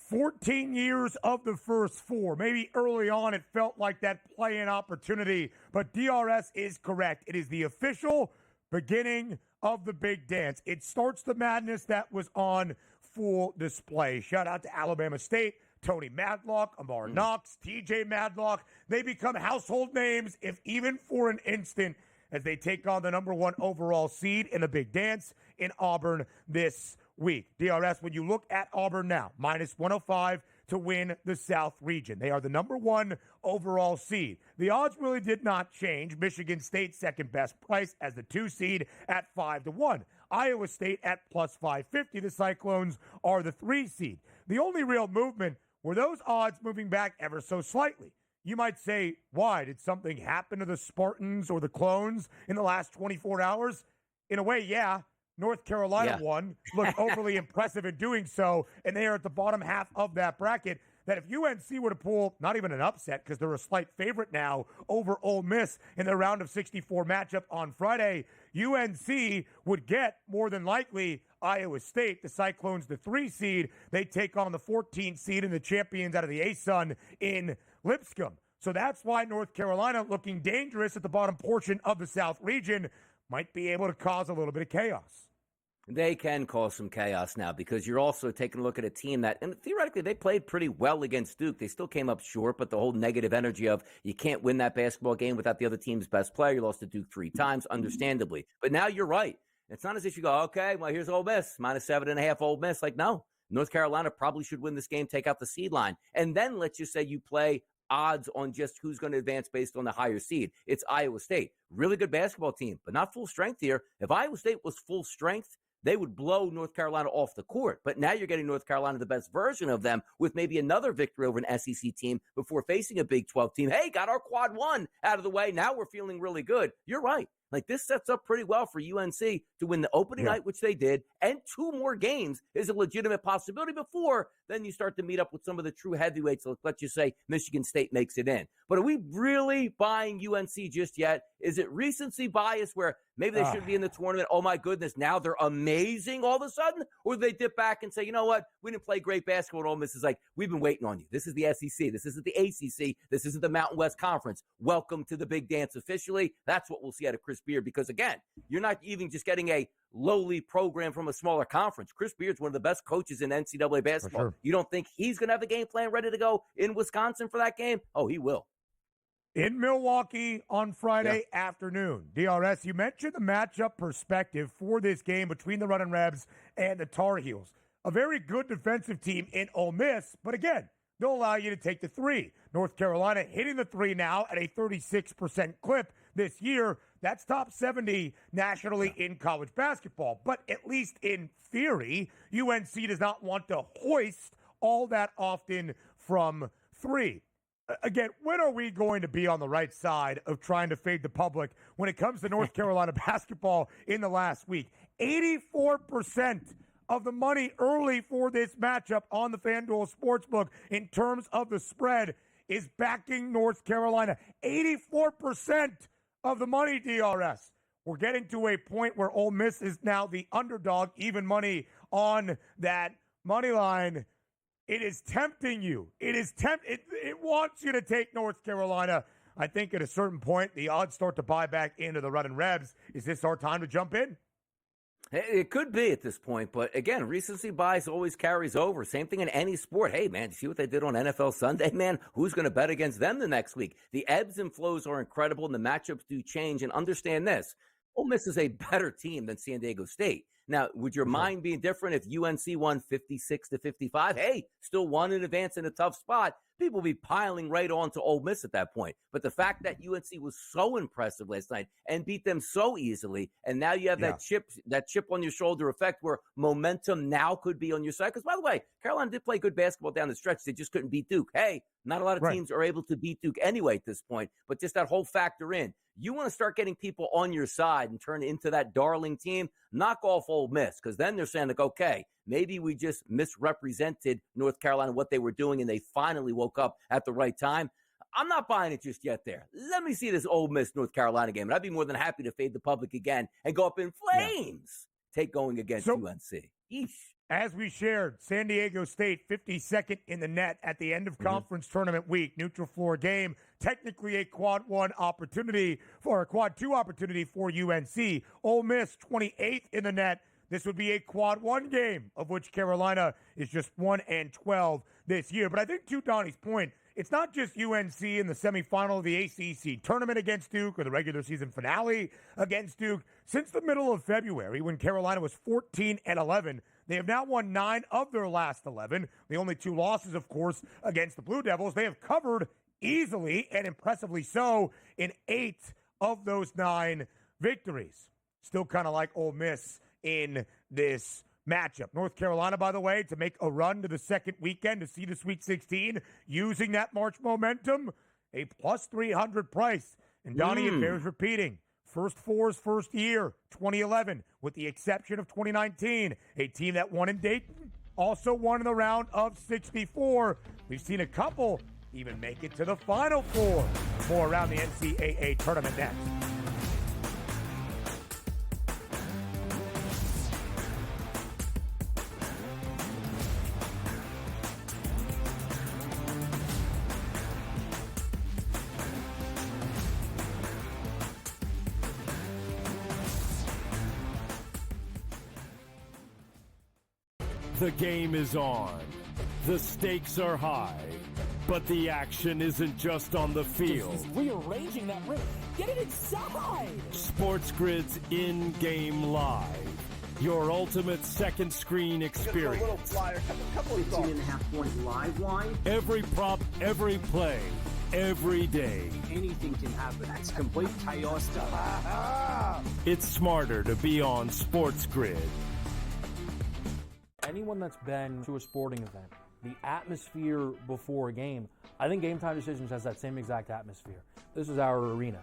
Speaker 1: 14 years of the first 4. Maybe early on it felt like that play-in opportunity, but DRS is correct. It is the official beginning of the big dance. It starts the madness that was on full display. Shout out to Alabama State, Tony Madlock, Amar Knox, TJ Madlock. They become household names, if even for an instant, as they take on the number 1 overall seed in the big dance in Auburn this week. DRS, when you look at Auburn now, minus 105 to win the South region. They are the number 1 overall seed. The odds really did not change. Michigan State second best price as the 2 seed at 5-1. Iowa State at plus 550. The Cyclones are the 3 seed. The only real movement were those odds moving back ever so slightly. You might say, why? Did something happen to the Spartans or the Clones in the last 24 hours? In a way, yeah. North Carolina won, looked overly impressive in doing so, and they are at the bottom half of that bracket. That if UNC were to pull, not even an upset, because they're a slight favorite now over Ole Miss in their round of 64 matchup on Friday, UNC would get, more than likely, Iowa State, the Cyclones, the 3 seed. They take on the 14 seed and the champions out of the ASUN in Lipscomb. So that's why North Carolina, looking dangerous at the bottom portion of the South region, might be able to cause a little bit of chaos.
Speaker 6: They can cause some chaos now because you're also taking a look at a team that, and theoretically, they played pretty well against Duke. They still came up short, but the whole negative energy of you can't win that basketball game without the other team's best player. You lost to Duke 3 times, understandably. But now you're right. It's not as if you go, okay, well, here's Ole Miss, minus 7.5 Ole Miss. No, North Carolina probably should win this game, take out the seed line. And then let's just say you play odds on just who's going to advance based on the higher seed. It's Iowa State. Really good basketball team, but not full strength here. If Iowa State was full strength, they would blow North Carolina off the court. But now you're getting North Carolina the best version of them with maybe another victory over an SEC team before facing a Big 12 team. Hey, got our quad 1 out of the way. Now we're feeling really good. You're right. This sets up pretty well for UNC to win the opening night, which they did, and 2 more games is a legitimate possibility before then you start to meet up with some of the true heavyweights. Let's just say Michigan State makes it in. But are we really buying UNC just yet? Is it recency bias where maybe they should be in the tournament? Oh, my goodness, now they're amazing all of a sudden? Or do they dip back and say, you know what? We didn't play great basketball. And Ole Miss is like, we've been waiting on you. This is the SEC. This isn't the ACC. This isn't the Mountain West Conference. Welcome to the big dance officially. That's what we'll see out of Chris Beard because, again, you're not even just getting a lowly program from a smaller conference. Chris Beard's one of the best coaches in NCAA basketball. Sure. You don't think he's going to have a game plan ready to go in Wisconsin for that game? Oh, he will.
Speaker 1: In Milwaukee on Friday afternoon. DRS, you mentioned the matchup perspective for this game between the Runnin' Rebs and the Tar Heels. A very good defensive team in Ole Miss, but again, they'll allow you to take the 3. North Carolina hitting the 3 now at a 36% clip this year. That's top 70 nationally in college basketball. But at least in theory, UNC does not want to hoist all that often from 3. Again, when are we going to be on the right side of trying to fade the public when it comes to North Carolina basketball in the last week? 84% of the money early for this matchup on the FanDuel Sportsbook in terms of the spread is backing North Carolina. 84% of the money, DRS. We're getting to a point where Ole Miss is now the underdog, even money on that money line. It is tempting you. It wants you to take North Carolina. I think at a certain point, the odds start to buy back into the running Rebs. Is this our time to jump in?
Speaker 6: It could be at this point, but again, recency bias always carries over. Same thing in any sport. Hey, man, see what they did on NFL Sunday, man? Who's going to bet against them the next week? The ebbs and flows are incredible, and the matchups do change. And understand this, Ole Miss is a better team than San Diego State. Now, would your mind be different if UNC won 56-55? Hey, still won in advance in a tough spot. People will be piling right on to Ole Miss at that point. But the fact that UNC was so impressive last night and beat them so easily, and now you have that chip on your shoulder effect where momentum now could be on your side. Because, by the way, Carolina did play good basketball down the stretch. They just couldn't beat Duke. Hey, not a lot of teams are able to beat Duke anyway at this point. But just that whole factor in. You want to start getting people on your side and turn into that darling team, knock off Ole Miss, because then they're saying, like, okay, maybe we just misrepresented North Carolina, what they were doing, and they finally woke up at the right time. I'm not buying it just yet there. Let me see this Ole Miss North Carolina game, and I'd be more than happy to fade the public again and go up in flames. Take going against UNC. Eesh.
Speaker 1: As we shared, San Diego State 52nd in the net at the end of conference tournament week. Neutral floor game, technically a quad 1 opportunity for a quad 2 opportunity for UNC. Ole Miss 28th in the net. This would be a quad 1 game, of which Carolina is just 1-12 this year. But I think to Donnie's point, it's not just UNC in the semifinal of the ACC tournament against Duke or the regular season finale against Duke. Since the middle of February, when Carolina was 14-11, they have now won 9 of their last 11. The only 2 losses, of course, against the Blue Devils. They have covered easily and impressively so in 8 of those 9 victories. Still kind of like Ole Miss in this matchup. North Carolina, by the way, to make a run to the second weekend to see the Sweet 16, using that March momentum, a plus 300 price. And Donnie, it bears repeating. First four's first year, 2011, with the exception of 2019. A team that won in Dayton, also won in the round of 64. We've seen a couple even make it to the Final Four. More around the NCAA tournament next.
Speaker 3: The game is on. The stakes are high. But the action isn't just on the field.
Speaker 7: He's rearranging that ring. Get it inside!
Speaker 3: SportsGrid's in-game live. Your ultimate second screen experience.
Speaker 8: 15.5-point live line.
Speaker 3: Every prop, every play, every day.
Speaker 8: Anything can happen. That's complete chaos.
Speaker 3: It's smarter to be on SportsGrid.
Speaker 9: Anyone that's been to a sporting event, the atmosphere before a game, I think Game Time Decisions has that same exact atmosphere. This is our arena.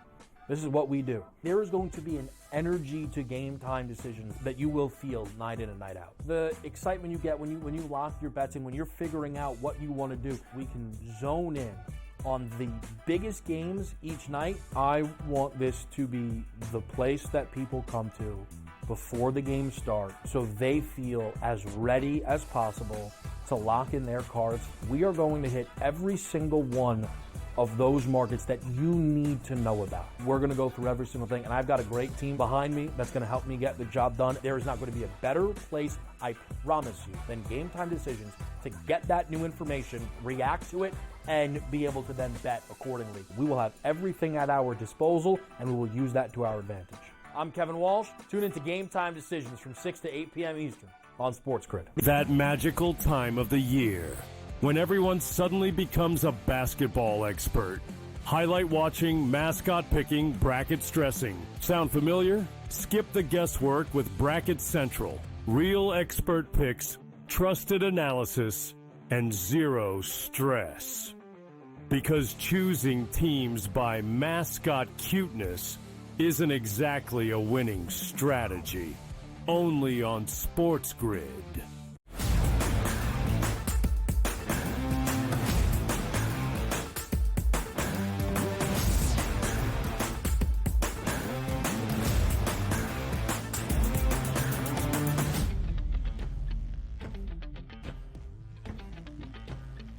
Speaker 9: This is what we do. There is going to be an energy to Game Time Decisions that you will feel night in and night out. The excitement you get when you lock your bets in, when you're figuring out what you want to do, we can zone in on the biggest games each night. I want this to be the place that people come to before the game starts so they feel as ready as possible to lock in their cards. We are going to hit every single one of those markets that you need to know about. We're going to go through every single thing, and I've got a great team behind me that's going to help me get the job done. There is not going to be a better place, I promise you, than Game Time Decisions to get that new information, react to it, and be able to then bet accordingly. We will have everything at our disposal, and we will use that to our advantage. I'm Kevin Walsh. Tune into Game Time Decisions from 6 to 8 p.m. Eastern on SportsGrid.
Speaker 3: That magical time of the year when everyone suddenly becomes a basketball expert. Highlight watching, mascot picking, bracket stressing. Sound familiar? Skip the guesswork with Bracket Central. Real expert picks, trusted analysis, and zero stress. Because choosing teams by mascot cuteness isn't exactly a winning strategy. Only on SportsGrid.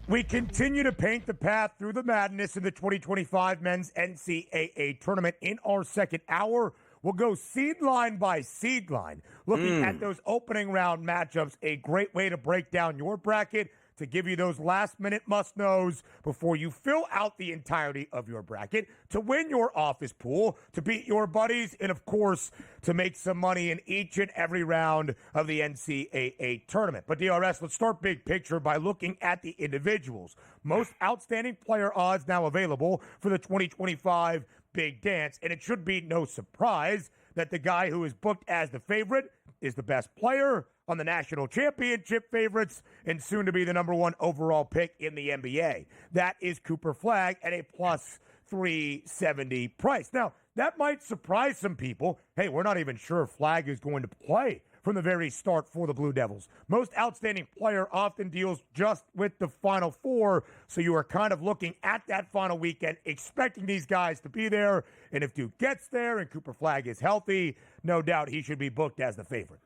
Speaker 1: We continue to paint the path through the madness in the 2025 men's NCAA tournament. In our second hour, we'll go seed line by seed line, looking at those opening round matchups, a great way to break down your bracket, to give you those last-minute must-knows before you fill out the entirety of your bracket, to win your office pool, to beat your buddies, and, of course, to make some money in each and every round of the NCAA tournament. But, DRS, let's start big picture by looking at the individuals. Most outstanding player odds now available for the 2025 Big Dance, and it should be no surprise that the guy who is booked as the favorite is the best player on the national championship favorites and soon to be the number one overall pick in the NBA. That is Cooper Flagg at a plus 370 price. Now, that might surprise some people. Hey, we're not even sure if Flagg is going to play from the very start for the Blue Devils. Most outstanding player often deals just with the Final Four, so you are kind of looking at that final weekend, expecting these guys to be there, and if Duke gets there and Cooper Flagg is healthy, no doubt he should be booked as the favorite.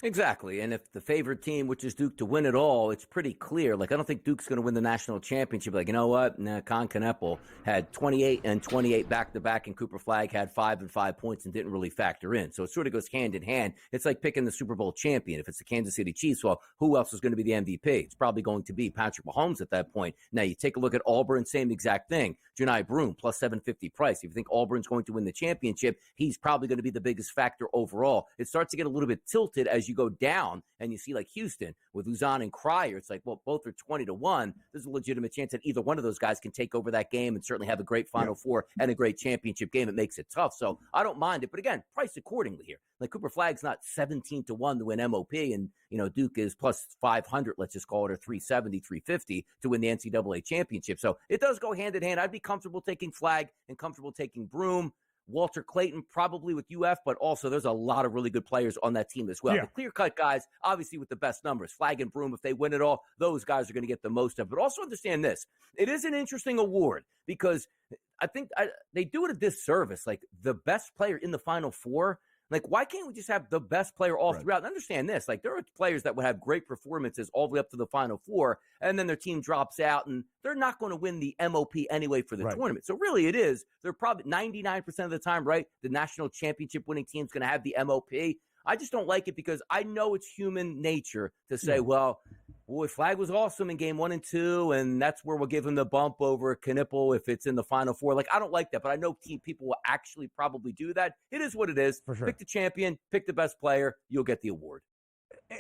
Speaker 6: Exactly. And if the favorite team, which is Duke, to win it all, it's pretty clear. Like, I don't think Duke's going to win the national championship. Like, you know what? Nah, Con Kneppel had 28 and 28 back-to-back, and Cooper Flagg had 5 and 5 points and didn't really factor in. So it sort of goes hand in hand. It's like picking the Super Bowl champion. If it's the Kansas City Chiefs, well, who else is going to be the MVP? It's probably going to be Patrick Mahomes at that point. Now, you take a look at Auburn, same exact thing. Janai Broome, plus 750 price. If you think Auburn's going to win the championship, he's probably going to be the biggest factor overall. It starts to get a little bit tilted as you go down. And you see like Houston with Uzan and Cryer, it's like, well, both are 20-1. There's a legitimate chance that either one of those guys can take over that game and certainly have a great Final Four and a great championship game. It makes it tough. So I don't mind it. But again, price accordingly here. Like Cooper Flagg's not 17-1 to win MOP, and Duke is plus 500, let's just call it, or 370, 350 to win the NCAA championship. So it does go hand in hand. I'd be comfortable taking Flagg and comfortable taking Broome. Walter Clayton probably with UF, but also there's a lot of really good players on that team as well. The clear-cut guys, obviously with the best numbers, Flagg and Broome, if they win it all, those guys are going to get the most of it. But also understand this. It is an interesting award because I think they do it a disservice. Like the best player in the Final Four, like, why can't we just have the best player all throughout? And understand this. Like, there are players that would have great performances all the way up to the Final Four, and then their team drops out, and they're not going to win the MOP anyway for the tournament. So, really, it is. They're probably 99% of the time, right? The national championship winning team's going to have the MOP. I just don't like it because I know it's human nature to say, well, boy, Flagg was awesome in game 1 and 2, and that's where we'll give him the bump over Kneppel if it's in the Final Four. Like, I don't like that, but I know people will actually probably do that. It is what it is. For sure. Pick the champion, pick the best player, you'll get the award.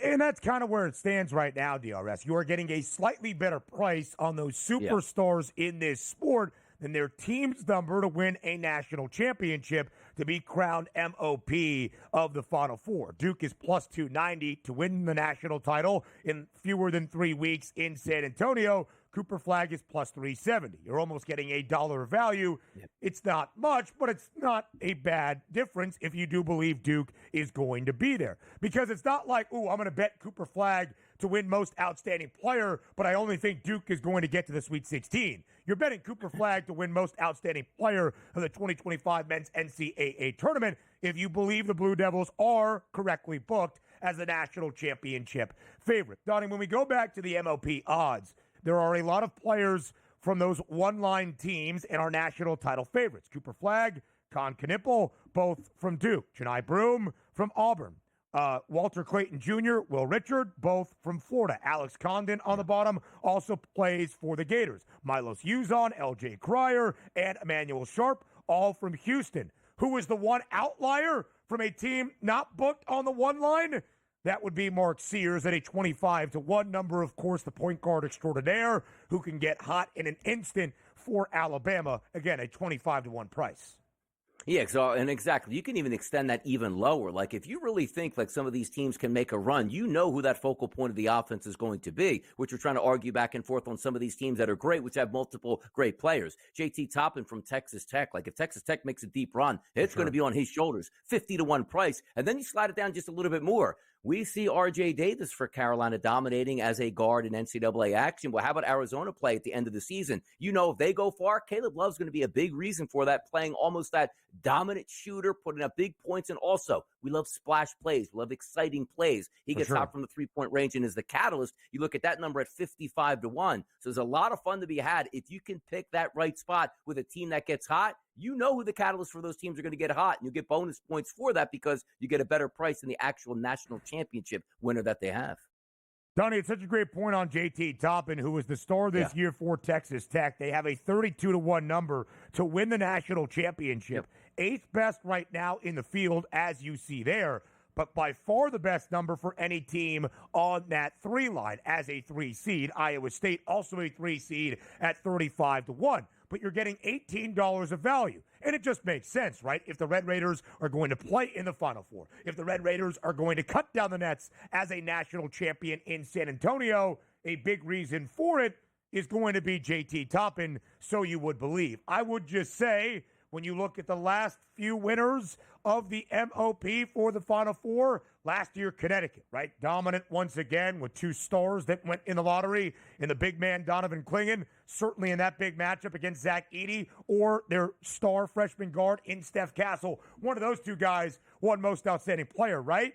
Speaker 1: And that's kind of where it stands right now, DRS. You are getting a slightly better price on those superstars in this sport than their team's number to win a national championship to be crowned MOP of the Final Four. Duke is plus 290 to win the national title in fewer than 3 weeks in San Antonio. Cooper Flagg is plus 370. You're almost getting $1 value. It's not much, but it's not a bad difference if you do believe Duke is going to be there. Because it's not like, I'm going to bet Cooper Flagg to win most outstanding player, but I only think Duke is going to get to the Sweet 16. You're betting Cooper Flagg to win most outstanding player of the 2025 men's NCAA tournament if you believe the Blue Devils are correctly booked as the national championship favorite. Donnie, when we go back to the MOP odds, there are a lot of players from those one-line teams and our national title favorites. Cooper Flagg, Con Kneppel, both from Duke. Janai Broome from Auburn. Walter Clayton Jr., Will Richard, both from Florida. Alex Condon on the bottom also plays for the Gators. Milos Uzan, L.J. Cryer, and Emmanuel Sharp, all from Houston. Who is the one outlier from a team not booked on the one line? That would be Mark Sears at a 25-1 number. Of course, the point guard extraordinaire who can get hot in an instant for Alabama. Again, a 25-1 price.
Speaker 6: Yeah, and exactly. You can even extend that even lower. Like, if you really think like some of these teams can make a run, you know who that focal point of the offense is going to be, which we're trying to argue back and forth on some of these teams that are great, which have multiple great players. JT Toppin from Texas Tech. Like, if Texas Tech makes a deep run, it's going to be on his shoulders. 50-1 price. And then you slide it down just a little bit more. We see R.J. Davis for Carolina dominating as a guard in NCAA action. Well, how about Arizona play at the end of the season? You know, if they go far, Caleb Love's going to be a big reason for that, playing almost that dominant shooter, putting up big points. And also, we love splash plays. We love exciting plays. He gets out from the three-point range and is the catalyst. You look at that number at 55-1. So there's a lot of fun to be had. If you can pick that right spot with a team that gets hot, you know who the catalyst for those teams are going to get hot, and you get bonus points for that because you get a better price than the actual national championship winner that they have.
Speaker 1: Donnie, it's such a great point on JT Toppin, who was the star this year for Texas Tech. They have a 32-1 number to win the national championship. Eighth best right now in the field, as you see there, but by far the best number for any team on that 3 line as a 3 seed. Iowa State also a 3 seed at 35-1. But you're getting $18 of value. And it just makes sense, right? If the Red Raiders are going to play in the Final Four, if the Red Raiders are going to cut down the nets as a national champion in San Antonio, a big reason for it is going to be JT Toppin, so you would believe. I would just say, when you look at the last few winners of the MOP for the Final Four, last year, Connecticut, right? Dominant once again with 2 stars that went in the lottery, and the big man Donovan Clingan, certainly in that big matchup against Zach Edey, or their star freshman guard in Steph Castle. One of those 2 guys won Most Outstanding Player, right?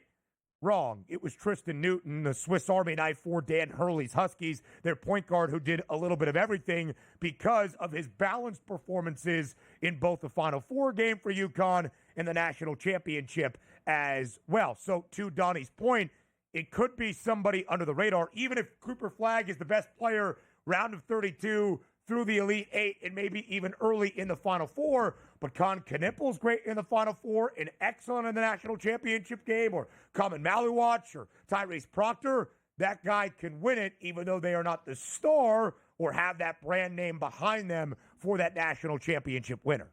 Speaker 1: Wrong. It was Tristan Newton, the Swiss Army knife for Dan Hurley's Huskies, their point guard who did a little bit of everything because of his balanced performances in both the Final Four game for UConn and the national championship as well. So to Donnie's point, it could be somebody under the radar, even if Cooper Flagg is the best player round of 32 through the Elite 8 and maybe even early in the Final Four. But Con Knippel's great in the Final Four and excellent in the national championship game, or Common Maluwatch or Tyrese Proctor. That guy can win it even though they are not the star or have that brand name behind them for that national championship winner.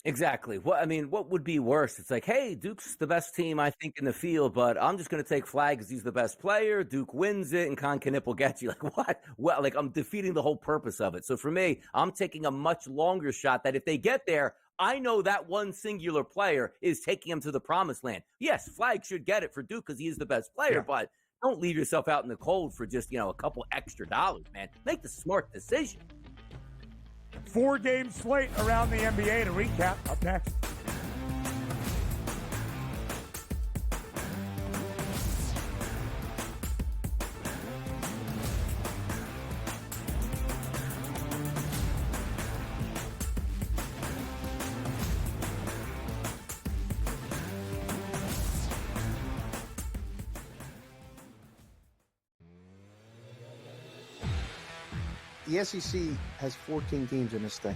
Speaker 6: Exactly. What would be worse? It's like, hey, Duke's the best team, I think, in the field, but I'm just going to take Flagg because he's the best player. Duke wins it, and Con Knippel gets you. Like, what? Well, like, I'm defeating the whole purpose of it. So for me, I'm taking a much longer shot that if they get there, I know that one singular player is taking them to the promised land. Yes, Flagg should get it for Duke because he is the best player, but don't leave yourself out in the cold for just, a couple extra dollars, man. Make the smart decision.
Speaker 1: 4-game slate around the NBA to recap. Up next.
Speaker 12: The SEC has 14 teams in this thing.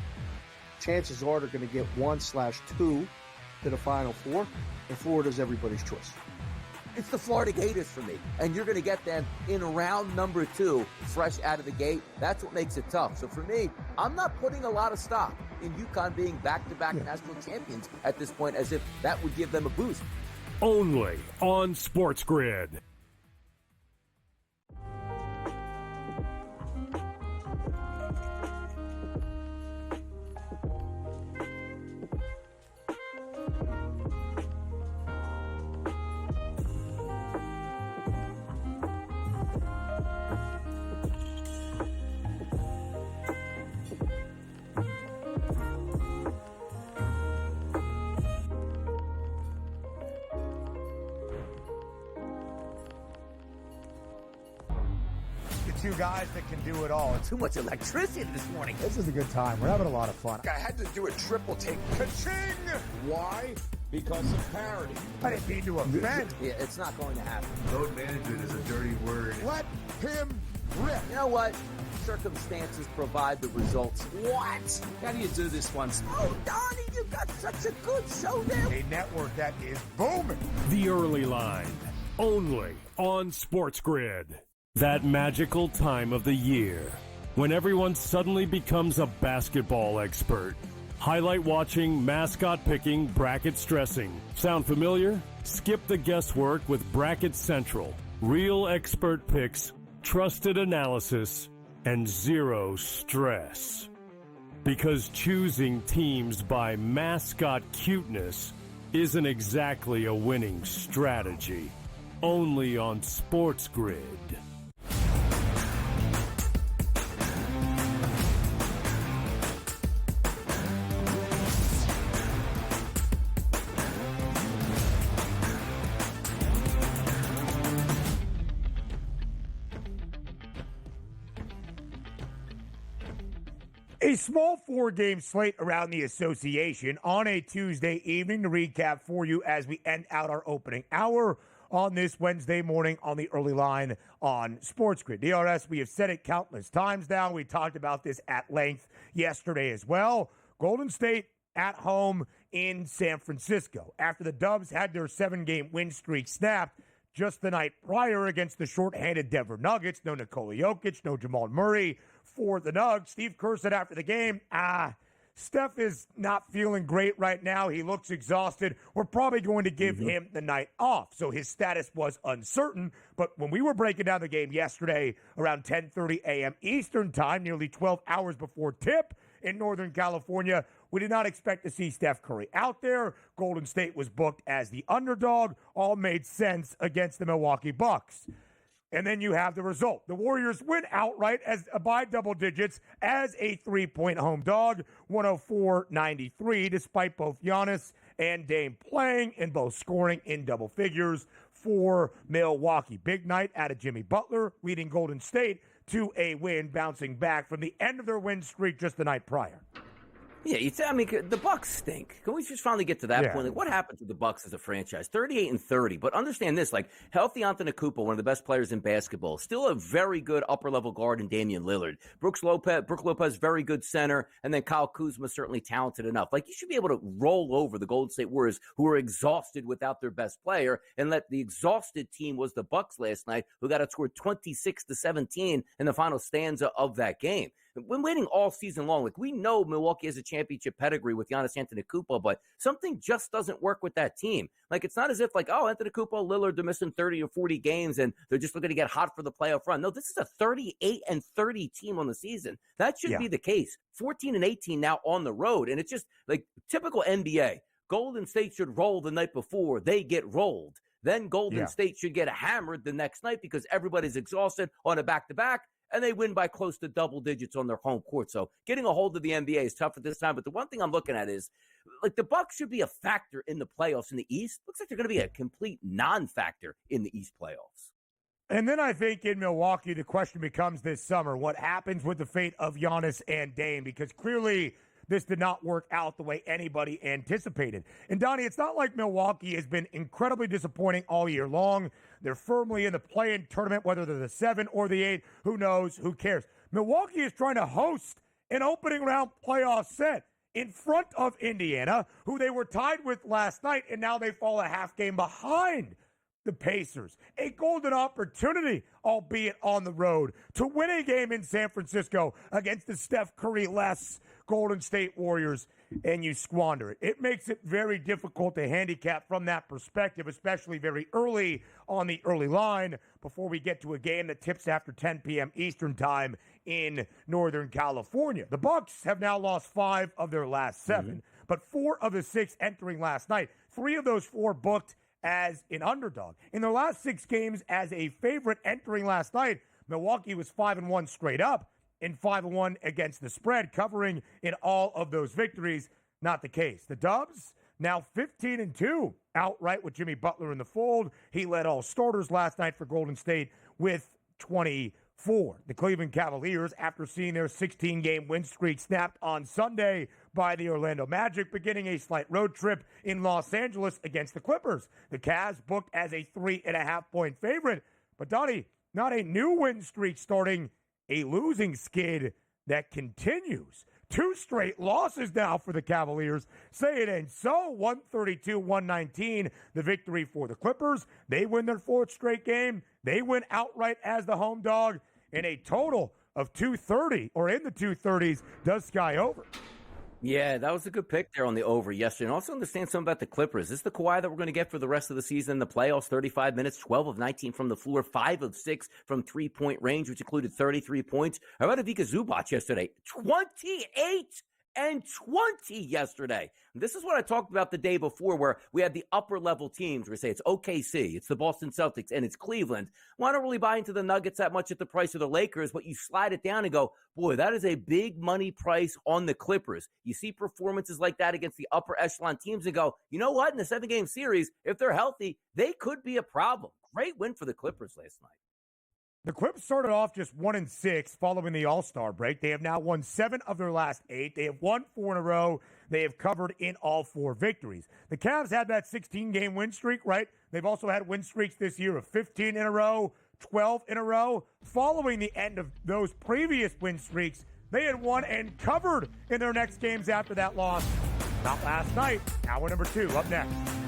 Speaker 12: Chances are they're going to get 1/2 to the Final Four, and Florida's everybody's choice.
Speaker 6: It's the Florida Gators for me, and you're going to get them in round number 2, fresh out of the gate. That's what makes it tough. So for me, I'm not putting a lot of stock in UConn being back-to-back national champions at this point, as if that would give them a boost.
Speaker 3: Only on SportsGrid.
Speaker 1: Two guys that can do it all.
Speaker 6: Too much electricity this morning.
Speaker 1: This is a good time. We're having a lot of fun.
Speaker 13: I had to do a triple take. Ka-ching! Why? Because of parity.
Speaker 1: I didn't mean to offend.
Speaker 6: Yeah, it's not going to happen.
Speaker 14: Load management is a dirty word.
Speaker 1: Let him rip.
Speaker 6: You know what? Circumstances provide the results. What?
Speaker 13: How do you do this one?
Speaker 6: Oh, Donnie, you got such a good show there.
Speaker 1: A network that is booming.
Speaker 3: The Early Line. Only on SportsGrid. That magical time of the year when everyone suddenly becomes a basketball expert. Highlight watching, mascot picking, bracket stressing. Sound familiar? Skip the guesswork with Bracket Central. Real expert picks, trusted analysis, and zero stress. Because choosing teams by mascot cuteness isn't exactly a winning strategy. only on SportsGrid.
Speaker 1: A small four-game slate around the association on a Tuesday evening to recap for you as we end out our opening hour on this Wednesday morning on the early line on SportsGrid. DRS, we have said it countless times now. We talked about this at length yesterday as well. Golden State at home in San Francisco. After the Dubs had their 7-game win streak snapped just the night prior against the shorthanded Denver Nuggets. No Nikola Jokic, no Jamal Murray for the Nugs. Steve Kerr said after the game, Steph is not feeling great right now. He looks exhausted. We're probably going to give him the night off. So his status was uncertain. But when we were breaking down the game yesterday around 10:30 a.m. Eastern time, nearly 12 hours before tip in Northern California, we did not expect to see Steph Curry out there. Golden State was booked as the underdog. All made sense against the Milwaukee Bucks. And then you have the result. The Warriors win outright by double digits as a 3-point home dog, 104-93, despite both Giannis and Dame playing and both scoring in double figures for Milwaukee. Big night out of Jimmy Butler, leading Golden State to a win, bouncing back from the end of their win streak just the night prior.
Speaker 6: Yeah, the Bucks stink. Can we just finally get to that point? Like, what happened to the Bucks as a franchise? 38-30, but understand this: like, healthy Antetokounmpo, one of the best players in basketball, still a very good upper level guard in Damian Lillard. Brook Lopez, very good center, and then Kyle Kuzma, certainly talented enough. Like, you should be able to roll over the Golden State Warriors, who are exhausted without their best player, and let the exhausted team was the Bucks last night, who got outscored 26-17 in the final stanza of that game. Been waiting all season long. Like, we know Milwaukee has a championship pedigree with Giannis Antetokounmpo, but something just doesn't work with that team. Like, it's not as if, like, oh, Antetokounmpo, Lillard, they're missing 30 or 40 games and they're just looking to get hot for the playoff run. No, this is a 38-30 team on the season. That should be the case. 14-18 now on the road, and it's just like typical NBA. Golden State should roll the night before they get rolled. Then Golden State should get hammered the next night because everybody's exhausted on a back-to-back. And they win by close to double digits on their home court. So getting a hold of the NBA is tough at this time. But the one thing I'm looking at is, like, the Bucks should be a factor in the playoffs in the East. Looks like they're going to be a complete non-factor in the East playoffs.
Speaker 1: And then I think in Milwaukee, the question becomes this summer, what happens with the fate of Giannis and Dame? Because clearly this did not work out the way anybody anticipated. And Donnie, it's not like Milwaukee has been incredibly disappointing all year long. They're firmly in the play-in tournament, whether they're the 7 or the 8. Who knows? Who cares? Milwaukee is trying to host an opening round playoff set in front of Indiana, who they were tied with last night, and now they fall a half game behind the Pacers. A golden opportunity, albeit on the road, to win a game in San Francisco against the Steph Curry-less Golden State Warriors, and you squander it. It makes it very difficult to handicap from that perspective, especially very early on the early line before we get to a game that tips after 10 p.m. Eastern time in Northern California. The Bucks have now lost 5 of their last 7, but 4 of the 6 entering last night. 3 of those 4 booked as an underdog. In their last 6 games as a favorite entering last night, Milwaukee was 5-1 straight up and 5-1 against the spread, covering in all of those victories. Not the case. The Dubs now 15-2 outright with Jimmy Butler in the fold. He led all starters last night for Golden State with 24. The Cleveland Cavaliers, after seeing their 16-game win streak snapped on Sunday by the Orlando Magic, beginning a slight road trip in Los Angeles against the Clippers. The Cavs booked as a 3.5-point favorite. But Donnie, not a new win streak starting, a losing skid that continues. 2 straight losses now for the Cavaliers. Say it ain't so. 132-119, the victory for the Clippers. They win their 4th straight game. They win outright as the home dog. And a total of 230, or in the 230s, does sky over.
Speaker 6: Yeah, that was a good pick there on the over yesterday. And also understand something about the Clippers. This is the Kawhi that we're going to get for the rest of the season in the playoffs. 35 minutes, 12 of 19 from the floor, 5 of 6 from three-point range, which included 33 points. How about Ivica Zubac yesterday? 28 and 20 yesterday. And this is what I talked about the day before, where we had the upper level teams. We say it's OKC, it's the Boston Celtics, and it's Cleveland. Well, I don't really buy into the Nuggets that much at the price of the Lakers, but you slide it down and go, boy, that is a big money price on the Clippers. You see performances like that against the upper echelon teams and go, you know what? In the 7-game series, if they're healthy, they could be a problem. Great win for the Clippers last night.
Speaker 1: The Clips started off just 1-6 following the All-Star break. They have now won 7 of their last 8. They have won 4 in a row. They have covered in all 4 victories. The Cavs had that 16-game win streak, right? They've also had win streaks this year of 15 in a row, 12 in a row. Following the end of those previous win streaks, they had won and covered in their next games after that loss. Not last night. Hour number 2 up next.